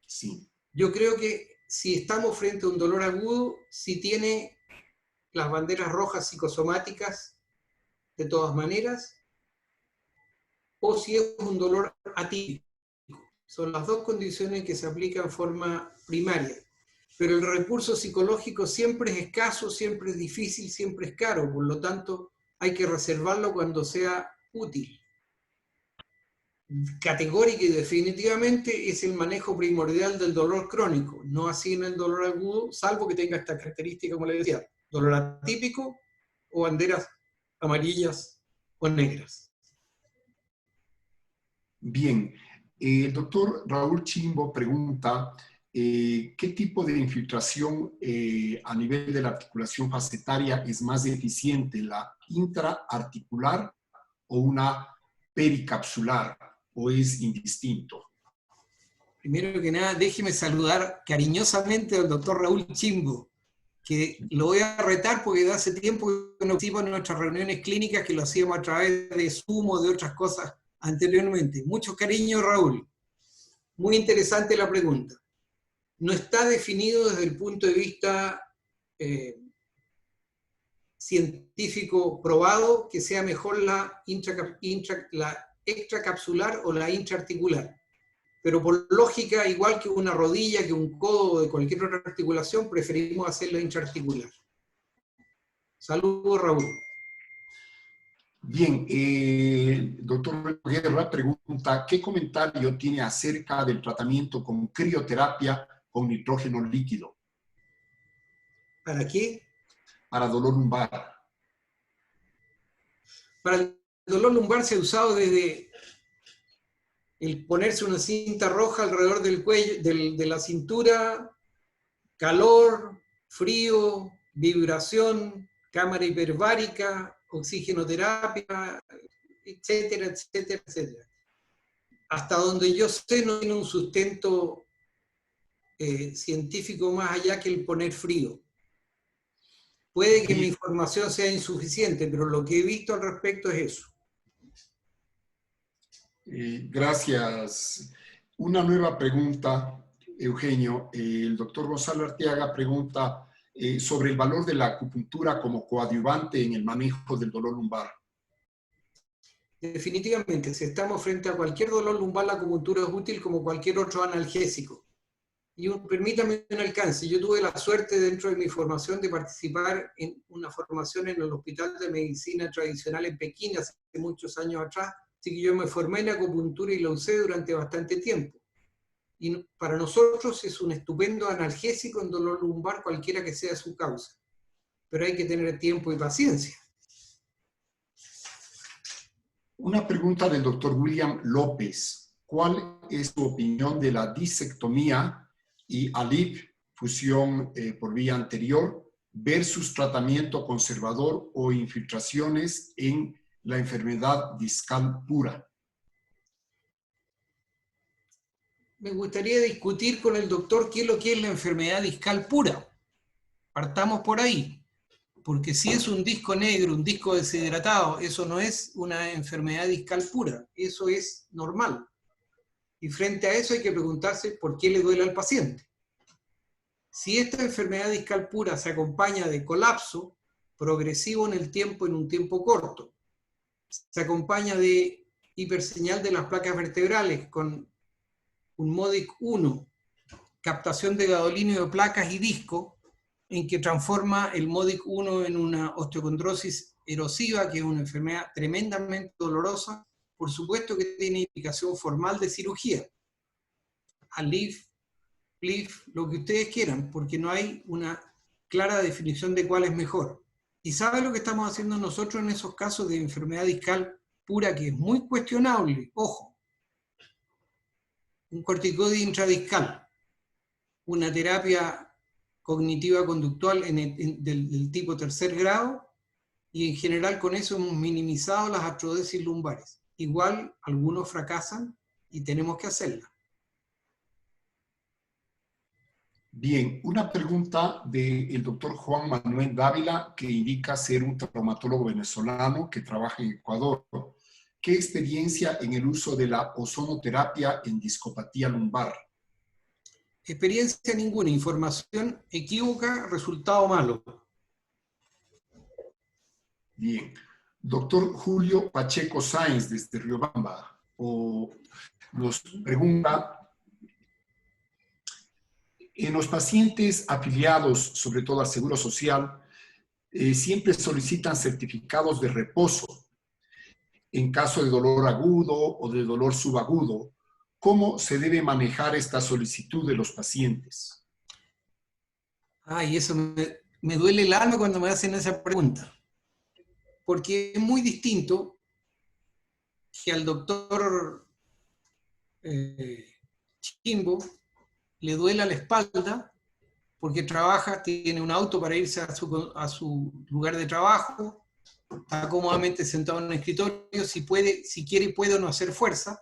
Sí. Yo creo que si estamos frente a un dolor agudo, si tiene las banderas rojas psicosomáticas, de todas maneras, o si es un dolor atípico. Son las dos condiciones que se aplican en forma primaria. Pero el recurso psicológico siempre es escaso, siempre es difícil, siempre es caro. Por lo tanto, hay que reservarlo cuando sea útil. Categórica y definitivamente es el manejo primordial del dolor crónico, no así en el dolor agudo, salvo que tenga esta característica, como le decía, dolor atípico o banderas amarillas o negras. Bien, el doctor Raúl Chimbo pregunta ¿qué tipo de infiltración a nivel de la articulación facetaria es más eficiente, la intraarticular o una pericapsular, o es indistinto? Primero que nada, déjeme saludar cariñosamente al doctor Raúl Chimbo, que lo voy a retar porque de hace tiempo que no participo en nuestras reuniones clínicas, que lo hacíamos a través de Zoom o de otras cosas anteriormente. Mucho cariño, Raúl. Muy interesante la pregunta. No está definido desde el punto de vista científico probado que sea mejor la extracapsular o la intraarticular. Pero por lógica, igual que una rodilla, que un codo o de cualquier otra articulación, preferimos hacerlo intraarticular. Saludos, Raúl. Bien, doctor Guerra pregunta, ¿qué comentario tiene acerca del tratamiento con crioterapia con nitrógeno líquido? ¿Para qué? Para dolor lumbar. Para el dolor lumbar se ha usado desde el ponerse una cinta roja alrededor del cuello, de la cintura, calor, frío, vibración, cámara hiperbárica, oxigenoterapia, etcétera, etcétera, etcétera. Hasta donde yo sé no tiene un sustento científico más allá que el poner frío. Puede que mi información sea insuficiente, pero lo que he visto al respecto es eso. Gracias. Una nueva pregunta, Eugenio. El doctor Gonzalo Arteaga pregunta sobre el valor de la acupuntura como coadyuvante en el manejo del dolor lumbar. Definitivamente, si estamos frente a cualquier dolor lumbar, la acupuntura es útil como cualquier otro analgésico. Y permítame un alcance. Yo tuve la suerte dentro de mi formación de participar en una formación en el Hospital de Medicina Tradicional en Pekín hace muchos años atrás. Así que yo me formé en acupuntura y lo usé durante bastante tiempo. Y para nosotros es un estupendo analgésico en dolor lumbar, cualquiera que sea su causa. Pero hay que tener tiempo y paciencia. Una pregunta del doctor William López. ¿Cuál es su opinión de la disectomía y ALIP, fusión por vía anterior, versus tratamiento conservador o infiltraciones en la enfermedad discal pura? Me gustaría discutir con el doctor qué es lo que es la enfermedad discal pura. Partamos por ahí. Porque si es un disco negro, un disco deshidratado, eso no es una enfermedad discal pura, eso es normal. Y frente a eso hay que preguntarse por qué le duele al paciente. Si esta enfermedad discal pura se acompaña de colapso progresivo en el tiempo, en un tiempo corto, se acompaña de hiperseñal de las placas vertebrales con un MODIC 1, captación de gadolinio de placas y disco, en que transforma el MODIC 1 en una osteocondrosis erosiva, que es una enfermedad tremendamente dolorosa, por supuesto que tiene indicación formal de cirugía. ALIF, PLIF, lo que ustedes quieran, porque no hay una clara definición de cuál es mejor. ¿Y sabe lo que estamos haciendo nosotros en esos casos de enfermedad discal pura, que es muy cuestionable? Ojo, un corticoide intradiscal, una terapia cognitiva conductual del tipo tercer grado, y en general con eso hemos minimizado las artrodesis lumbares. Igual algunos fracasan y tenemos que hacerla. Bien, una pregunta del doctor Juan Manuel Dávila, que indica ser un traumatólogo venezolano que trabaja en Ecuador. ¿Qué experiencia en el uso de la ozonoterapia en discopatía lumbar? Experiencia ninguna, información equívoca, resultado malo. Bien. Doctor Julio Pacheco Sáenz, desde Riobamba, nos pregunta: en los pacientes afiliados, sobre todo al Seguro Social, siempre solicitan certificados de reposo en caso de dolor agudo o de dolor subagudo. ¿Cómo se debe manejar esta solicitud de los pacientes? Ay, eso me duele el alma cuando me hacen esa pregunta. Porque es muy distinto que al doctor Chimbo le duela la espalda porque trabaja, tiene un auto para irse a su lugar de trabajo, está cómodamente sentado en un escritorio, si quiere puede o no hacer fuerza,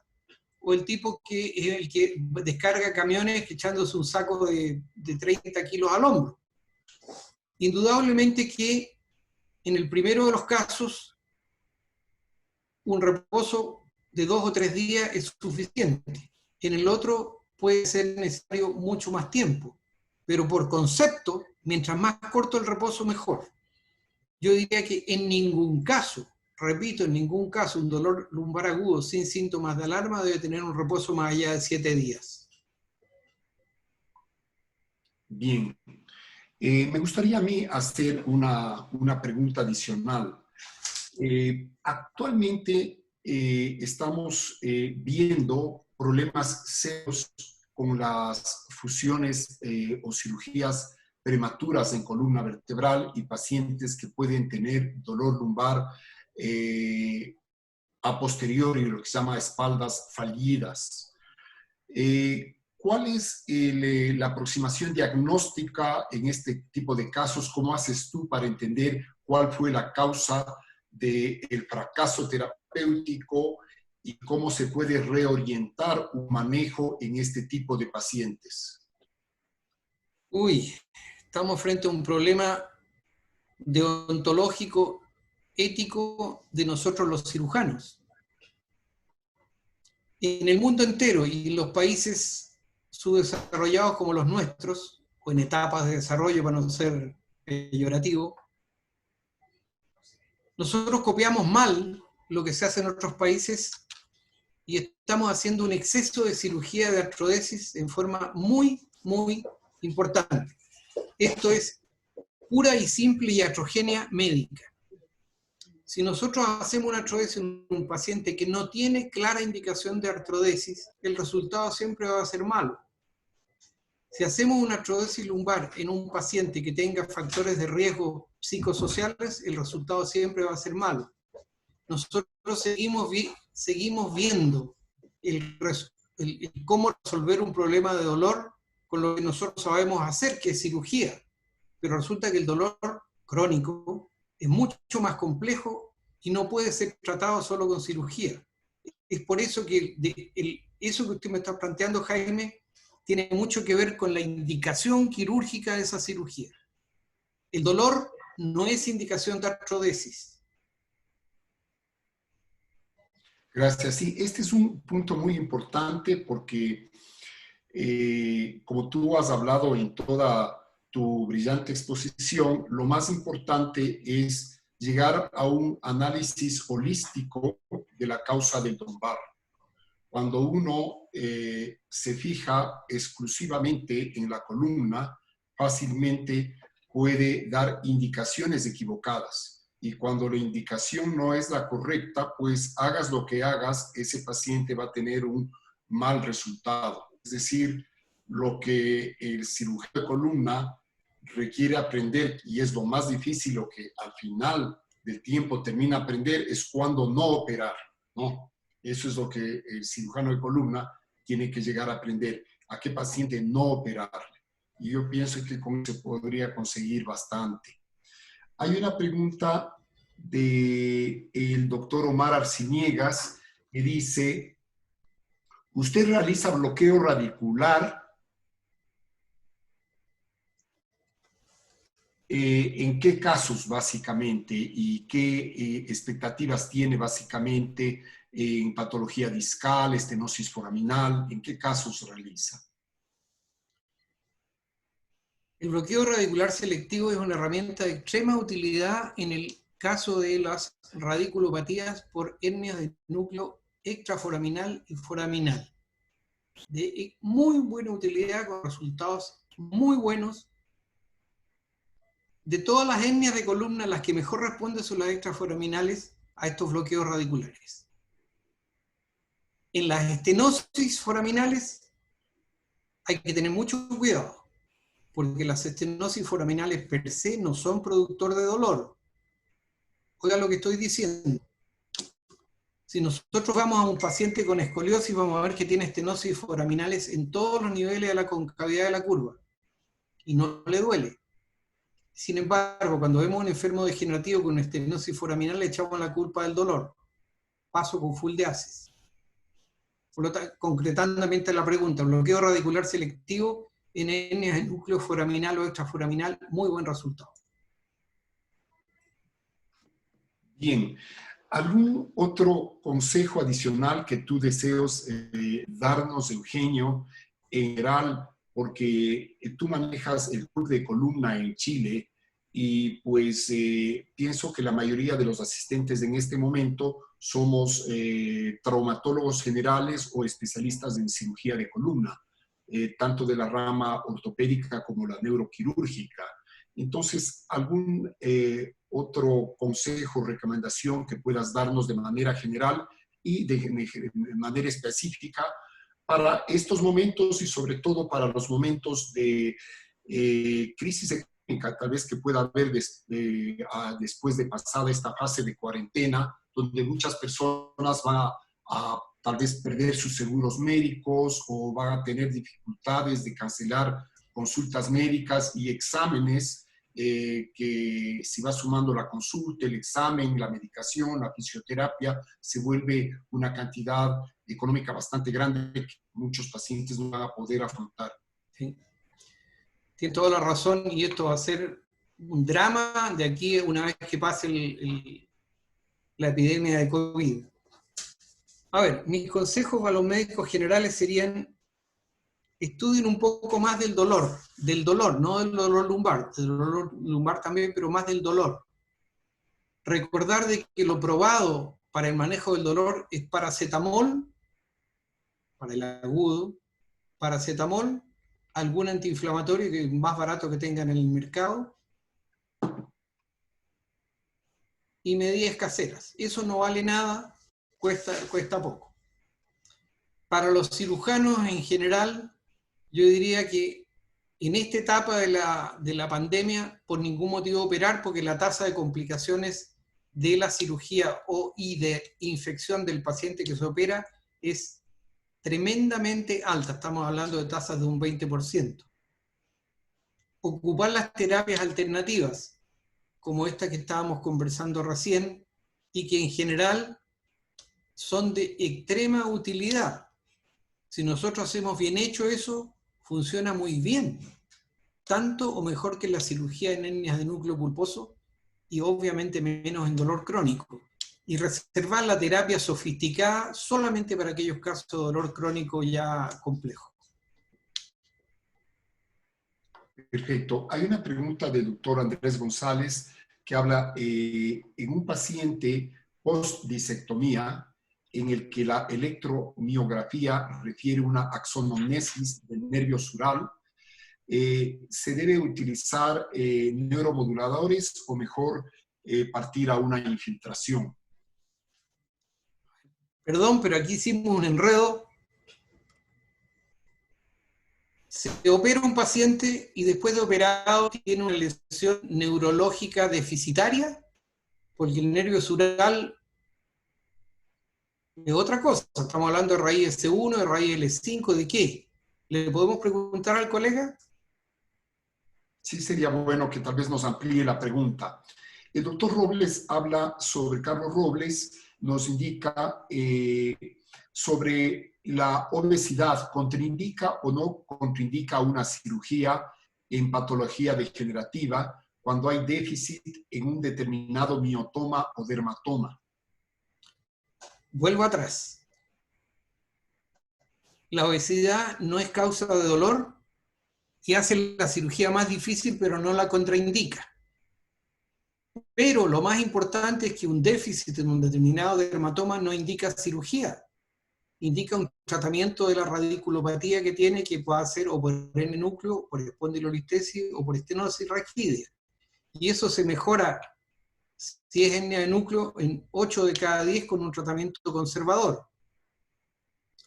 o el tipo que es el que descarga camiones echándose un saco de 30 kilos al hombro. Indudablemente que en el primero de los casos, un reposo de 2 o 3 días es suficiente. En el otro puede ser necesario mucho más tiempo. Pero por concepto, mientras más corto el reposo, mejor. Yo diría que en ningún caso, repito, en ningún caso, un dolor lumbar agudo sin síntomas de alarma debe tener un reposo más allá de 7 días. Bien. Me gustaría a mí hacer una pregunta adicional. Actualmente estamos viendo problemas serios con las fusiones o cirugías prematuras en columna vertebral y pacientes que pueden tener dolor lumbar a posteriori, lo que se llama espaldas fallidas. ¿Cuál es la aproximación diagnóstica en este tipo de casos? ¿Cómo haces tú para entender cuál fue la causa del fracaso terapéutico y cómo se puede reorientar un manejo en este tipo de pacientes? Uy, estamos frente a un problema deontológico, ético de nosotros los cirujanos. En el mundo entero y en los países subdesarrollados como los nuestros, o en etapas de desarrollo para no ser peyorativo, nosotros copiamos mal lo que se hace en otros países y estamos haciendo un exceso de cirugía de artrodesis en forma muy, muy importante. Esto es pura y simple iatrogenia médica. Si nosotros hacemos una artrodesis en un paciente que no tiene clara indicación de artrodesis, el resultado siempre va a ser malo. Si hacemos una artrodesis lumbar en un paciente que tenga factores de riesgo psicosociales, el resultado siempre va a ser malo. Nosotros seguimos viendo cómo resolver un problema de dolor con lo que nosotros sabemos hacer, que es cirugía. Pero resulta que el dolor crónico es mucho más complejo y no puede ser tratado solo con cirugía. Es por eso que eso que usted me está planteando, Jaime, tiene mucho que ver con la indicación quirúrgica de esa cirugía. El dolor no es indicación de artrodesis. Gracias. Sí, este es un punto muy importante porque, como tú has hablado en toda tu brillante exposición, lo más importante es llegar a un análisis holístico de la causa del lumbar. Cuando uno se fija exclusivamente en la columna, fácilmente puede dar indicaciones equivocadas. Y cuando la indicación no es la correcta, pues hagas lo que hagas, ese paciente va a tener un mal resultado. Es decir, lo que el cirujano de columna requiere aprender, y es lo más difícil, lo que al final del tiempo termina aprender, es cuando no operar, ¿no? Eso es lo que el cirujano de columna tiene que llegar a aprender, a qué paciente no operarle. Y yo pienso que con eso se podría conseguir bastante. Hay una pregunta del doctor Omar Arciniegas que dice, ¿usted realiza bloqueo radicular? ¿En qué casos básicamente y qué expectativas tiene básicamente en patología discal, estenosis foraminal? ¿En qué casos realiza? El bloqueo radicular selectivo es una herramienta de extrema utilidad en el caso de las radiculopatías por hernias de núcleo extraforaminal y foraminal. De muy buena utilidad con resultados muy buenos. De todas las hernias de columna, las que mejor responden son las extraforaminales a estos bloqueos radiculares. En las estenosis foraminales hay que tener mucho cuidado, porque las estenosis foraminales per se no son productor de dolor. Oiga lo que estoy diciendo. Si nosotros vamos a un paciente con escoliosis, vamos a ver que tiene estenosis foraminales en todos los niveles de la concavidad de la curva, y no le duele. Sin embargo, cuando vemos un enfermo degenerativo con estenosis foraminal, le echamos la culpa del dolor. Paso con full diásis. Por lo tanto, concretamente la pregunta, bloqueo radicular selectivo en hernias de núcleo foraminal o extraforaminal, muy buen resultado. Bien. ¿Algún otro consejo adicional que tú deseas darnos, Eugenio, en general? Porque tú manejas el club de columna en Chile y pues pienso que la mayoría de los asistentes en este momento somos traumatólogos generales o especialistas en cirugía de columna, tanto de la rama ortopédica como la neuroquirúrgica. Entonces, ¿algún otro consejo o recomendación que puedas darnos de manera general y de manera específica para estos momentos y sobre todo para los momentos de crisis económica, tal vez que pueda haber después de pasada esta fase de cuarentena, donde muchas personas van a tal vez perder sus seguros médicos o van a tener dificultades de cancelar consultas médicas y exámenes, que si va sumando la consulta, el examen, la medicación, la fisioterapia, se vuelve una cantidad económica bastante grande que muchos pacientes no van a poder afrontar. Sí. Tiene toda la razón, y esto va a ser un drama de aquí una vez que pase la epidemia de COVID. A ver, mis consejos a los médicos generales serían: estudien un poco más del dolor, no del dolor lumbar también, pero más del dolor. Recordar de que lo probado para el manejo del dolor es paracetamol, para el agudo, paracetamol, algún antiinflamatorio que es más barato que tengan en el mercado, y medidas caseras. Eso no vale nada, cuesta poco. Para los cirujanos en general, yo diría que en esta etapa de la pandemia, por ningún motivo operar, porque la tasa de complicaciones de la cirugía y de infección del paciente que se opera es tremendamente alta. Estamos hablando de tasas de un 20%. Ocupar las terapias alternativas, como esta que estábamos conversando recién, y que en general son de extrema utilidad. Si nosotros hacemos bien hecho eso, funciona muy bien. Tanto o mejor que la cirugía en hernias de núcleo pulposo, y obviamente menos en dolor crónico. Y reservar la terapia sofisticada solamente para aquellos casos de dolor crónico ya complejo. Perfecto. Hay una pregunta del doctor Andrés González que habla en un paciente post-disectomía en el que la electromiografía refiere una axononesis del nervio sural. ¿Se debe utilizar neuromoduladores o mejor partir a una infiltración? Perdón, pero aquí hicimos un enredo. Se opera un paciente y después de operado tiene una lesión neurológica deficitaria, porque el nervio sural es otra cosa. Estamos hablando de raíz S1, de raíz L5, ¿de qué? ¿Le podemos preguntar al colega? Sí, sería bueno que tal vez nos amplíe la pregunta. El doctor Robles habla sobre, Carlos Robles nos indica sobre la obesidad, ¿contraindica o no contraindica una cirugía en patología degenerativa cuando hay déficit en un determinado miotoma o dermatoma? Vuelvo atrás. La obesidad no es causa de dolor y hace la cirugía más difícil, pero no la contraindica. Pero lo más importante es que un déficit en un determinado dermatoma no indica cirugía, indica un tratamiento de la radiculopatía que tiene, que puede ser o por N-núcleo, por espondilolistesis o por estenosis raquídea. Y eso se mejora, si es N-núcleo, en 8 de cada 10 con un tratamiento conservador.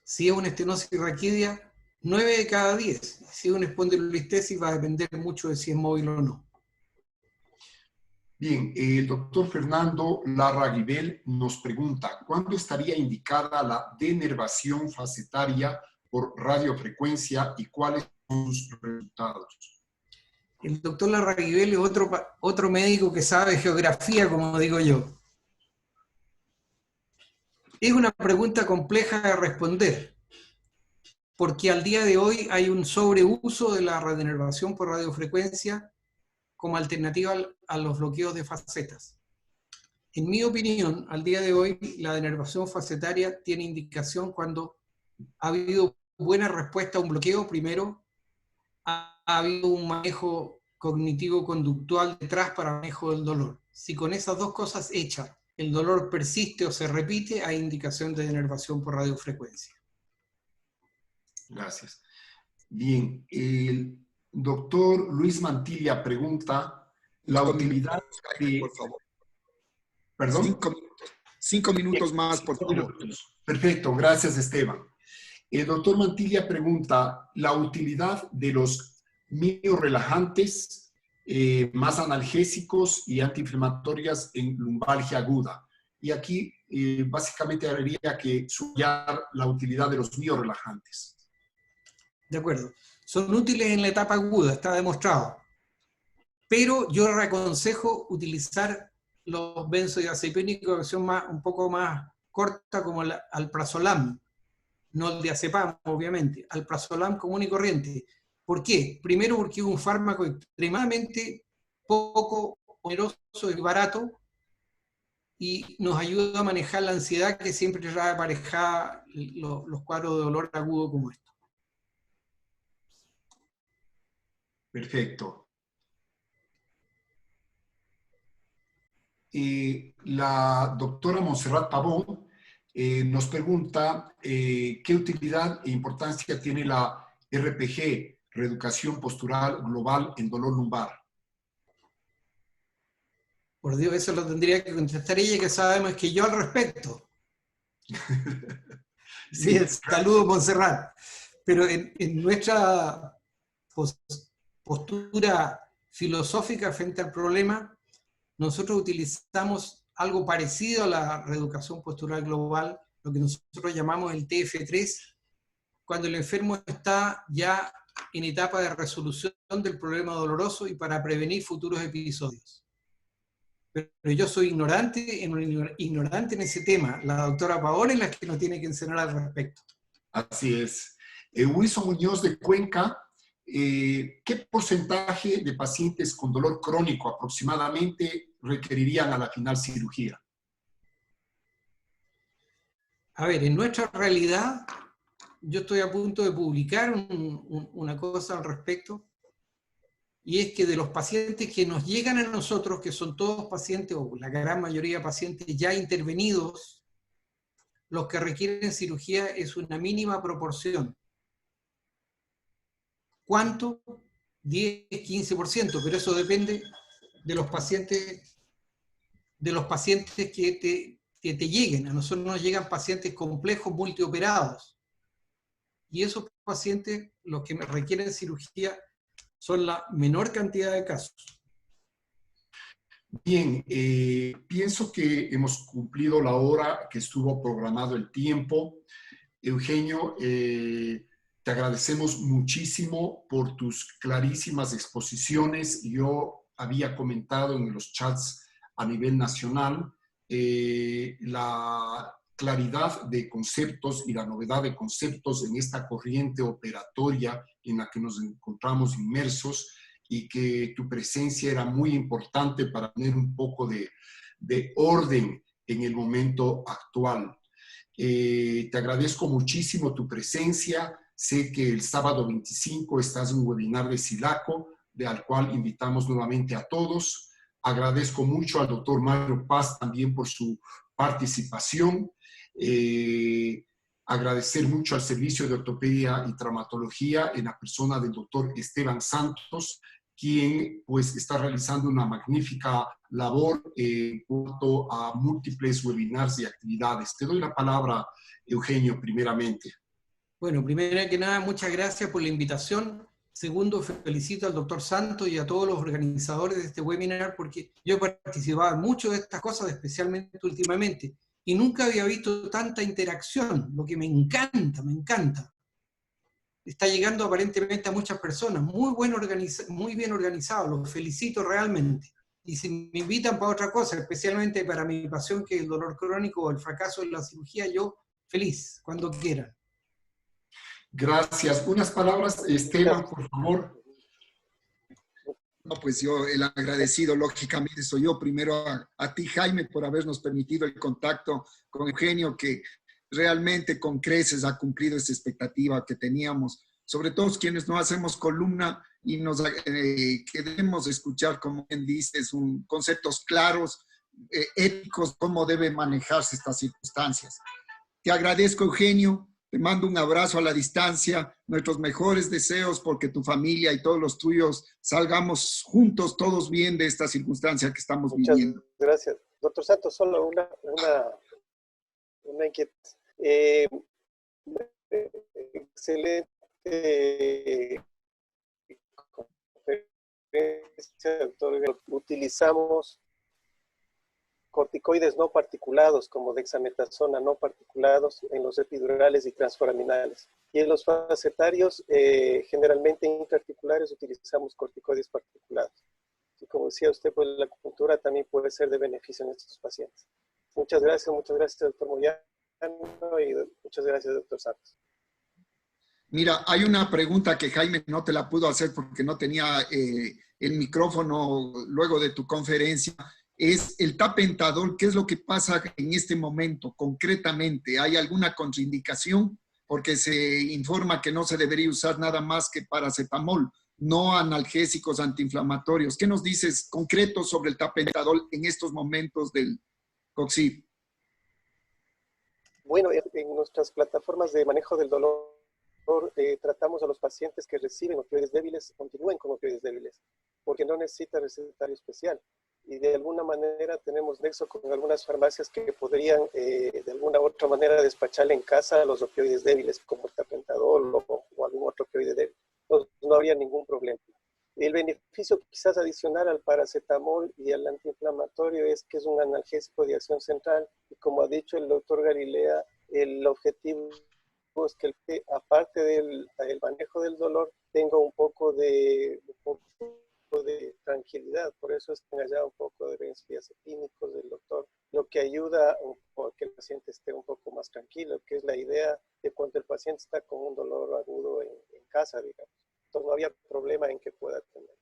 Si es una estenosis raquídea, 9 de cada 10. Si es una espondilolistesis va a depender mucho de si es móvil o no. Bien, el doctor Fernando Larraguibel nos pregunta, ¿cuándo estaría indicada la denervación facetaria por radiofrecuencia y cuáles son sus resultados? El doctor Larraguibel es otro médico que sabe geografía, como digo yo. Es una pregunta compleja de responder, porque al día de hoy hay un sobreuso de la denervación por radiofrecuencia como alternativa a los bloqueos de facetas. En mi opinión, al día de hoy, la denervación facetaria tiene indicación cuando ha habido buena respuesta a un bloqueo primero, ha habido un manejo cognitivo-conductual detrás para manejo del dolor. Si con esas dos cosas hechas el dolor persiste o se repite, hay indicación de denervación por radiofrecuencia. Gracias. Bien, el doctor Luis Mantilla pregunta la utilidad de... Por favor. ¿Perdón? 5 minutos. 5 minutos más, por favor. Perfecto, gracias Esteban. El doctor Mantilla pregunta la utilidad de los miorelajantes más analgésicos y antiinflamatorias en lumbalgia aguda. Y aquí básicamente habría que subrayar la utilidad de los miorelajantes. De acuerdo. Son útiles en la etapa aguda, está demostrado. Pero yo reaconsejo utilizar los benzodiazepínicos de acción un poco más corta, como el alprazolam, no el diazepam, obviamente, alprazolam común y corriente. ¿Por qué? Primero porque es un fármaco extremadamente poco oneroso y barato y nos ayuda a manejar la ansiedad que siempre trae aparejada los cuadros de dolor agudo como esto. Perfecto. La doctora Montserrat Pavón nos pregunta qué utilidad e importancia tiene la RPG, Reeducación Postural Global en Dolor Lumbar. Por Dios, eso lo tendría que contestar ella, que sabe más que yo al respecto. Sí, saludo Montserrat. Pero en nuestra postura filosófica frente al problema, nosotros utilizamos algo parecido a la reeducación postural global, lo que nosotros llamamos el TF3, cuando el enfermo está ya en etapa de resolución del problema doloroso y para prevenir futuros episodios. Pero yo soy ignorante en ese tema. La doctora Paola es la que nos tiene que enseñar al respecto. Así es. Wilson Muñoz de Cuenca, ¿qué porcentaje de pacientes con dolor crónico aproximadamente requerirían a la final cirugía? A ver, en nuestra realidad, yo estoy a punto de publicar una cosa al respecto, y es que de los pacientes que nos llegan a nosotros, que son todos pacientes, o la gran mayoría de pacientes ya intervenidos, los que requieren cirugía es una mínima proporción. ¿Cuánto? 10, 15%, pero eso depende de los pacientes que te lleguen. A nosotros nos llegan pacientes complejos, multioperados. Y esos pacientes, los que requieren cirugía, son la menor cantidad de casos. Bien, pienso que hemos cumplido la hora que estuvo programado el tiempo. Eugenio, te agradecemos muchísimo por tus clarísimas exposiciones. Yo había comentado en los chats a nivel nacional la claridad de conceptos y la novedad de conceptos en esta corriente operatoria en la que nos encontramos inmersos, y que tu presencia era muy importante para tener un poco de orden en el momento actual. Te agradezco muchísimo tu presencia. Sé que el sábado 25 estás en un webinar de SILACO, al cual invitamos nuevamente a todos. Agradezco mucho al doctor Mario Paz también por su participación. Agradecer mucho al Servicio de Ortopedia y Traumatología en la persona del doctor Esteban Santos, quien pues está realizando una magnífica labor en cuanto a múltiples webinars y actividades. Te doy la palabra, Eugenio, primeramente. Bueno, primero que nada, muchas gracias por la invitación. Segundo, felicito al doctor Santos y a todos los organizadores de este webinar, porque yo he participado en mucho de estas cosas, especialmente últimamente, y nunca había visto tanta interacción, lo que me encanta, me encanta. Está llegando aparentemente a muchas personas, muy bien organizado, los felicito realmente. Y si me invitan para otra cosa, especialmente para mi pasión, que es el dolor crónico o el fracaso de la cirugía, yo feliz, cuando quieran. Gracias. Unas palabras, Esteban, por favor. No, pues yo, el agradecido, lógicamente, soy yo. Primero a ti, Jaime, por habernos permitido el contacto con Eugenio, que realmente con creces ha cumplido esa expectativa que teníamos. Sobre todo quienes no hacemos columna y nos queremos escuchar, como bien dices, conceptos claros, éticos, cómo deben manejarse estas circunstancias. Te agradezco, Eugenio. Te mando un abrazo a la distancia, nuestros mejores deseos porque tu familia y todos los tuyos salgamos juntos, todos bien de esta circunstancia que estamos viviendo. Muchas gracias. Doctor Santos, solo una inquietud. Excelente conferencia, doctor. Utilizamos corticoides no particulados como dexametasona no particulados en los epidurales y transforaminales. Y en los facetarios, generalmente intraarticulares, utilizamos corticoides particulados. Y como decía usted, pues la acupuntura también puede ser de beneficio en estos pacientes. Muchas gracias, doctor Moyano, y muchas gracias, doctor Santos. Mira, hay una pregunta que Jaime no te la pudo hacer porque no tenía el micrófono luego de tu conferencia. Es el tapentadol. ¿Qué es lo que pasa en este momento concretamente? ¿Hay alguna contraindicación? Porque se informa que no se debería usar nada más que paracetamol, no analgésicos antiinflamatorios. ¿Qué nos dices concreto sobre el tapentadol en estos momentos del COXIB? Bueno, en nuestras plataformas de manejo del dolor tratamos a los pacientes que reciben opioides débiles, continúen con opioides débiles, porque no necesita recetario especial. Y de alguna manera tenemos nexo con algunas farmacias que podrían de alguna u otra manera despacharle en casa a los opioides débiles, como el tapentadol o algún otro opioide débil. Entonces, no habría ningún problema. El beneficio quizás adicional al paracetamol y al antiinflamatorio es que es un analgésico de acción central, y como ha dicho el doctor Galilea, el objetivo es que aparte del manejo del dolor tenga un poco de tranquilidad. Por eso es que haya un poco de benzodiazepínicos del doctor, lo que ayuda a que el paciente esté un poco más tranquilo, que es la idea de cuando el paciente está con un dolor agudo en casa, digamos. Entonces no había problema en que pueda tener.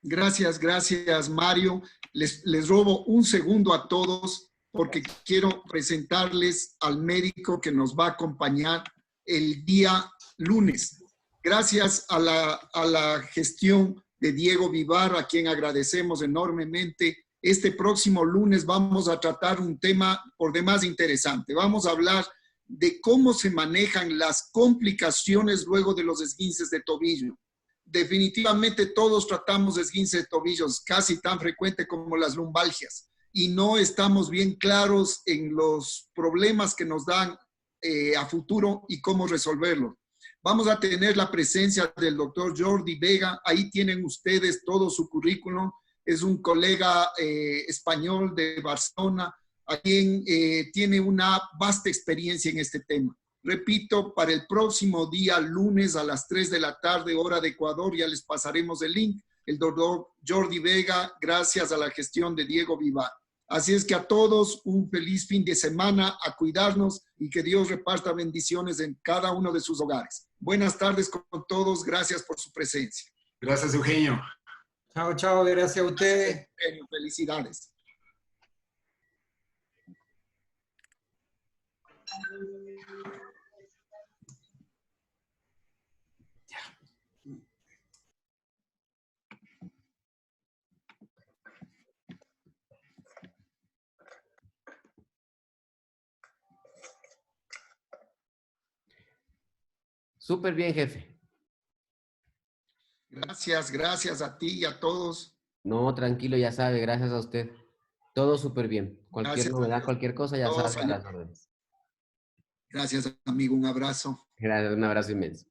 Gracias, gracias, Mario. Les robo un segundo a todos porque quiero presentarles al médico que nos va a acompañar el día lunes. Gracias a la gestión de Diego Vivar, a quien agradecemos enormemente. Este próximo lunes vamos a tratar un tema por demás interesante. Vamos a hablar de cómo se manejan las complicaciones luego de los esguinces de tobillo. Definitivamente todos tratamos esguince de tobillos casi tan frecuente como las lumbalgias y no estamos bien claros en los problemas que nos dan a futuro y cómo resolverlo. Vamos a tener la presencia del doctor Jordi Vega. Ahí tienen ustedes todo su currículum. Es un colega español de Barcelona, quien tiene una vasta experiencia en este tema. Repito, para el próximo día, lunes a las 3 de la tarde, hora de Ecuador, ya les pasaremos el link. El doctor Jordi Vega, gracias a la gestión de Diego Vivar. Así es que a todos un feliz fin de semana, a cuidarnos y que Dios reparta bendiciones en cada uno de sus hogares. Buenas tardes con todos, gracias por su presencia. Gracias, Eugenio. Chao, chao, gracias a ustedes. Eugenio, felicidades. Súper bien, jefe. Gracias, gracias a ti y a todos. No, tranquilo, ya sabe, gracias a usted. Todo súper bien. Cualquier Gracias, novedad, amigo. cualquier cosa, ya Todos sabe, a las órdenes. Gracias, amigo. Un abrazo. Gracias, un abrazo inmenso.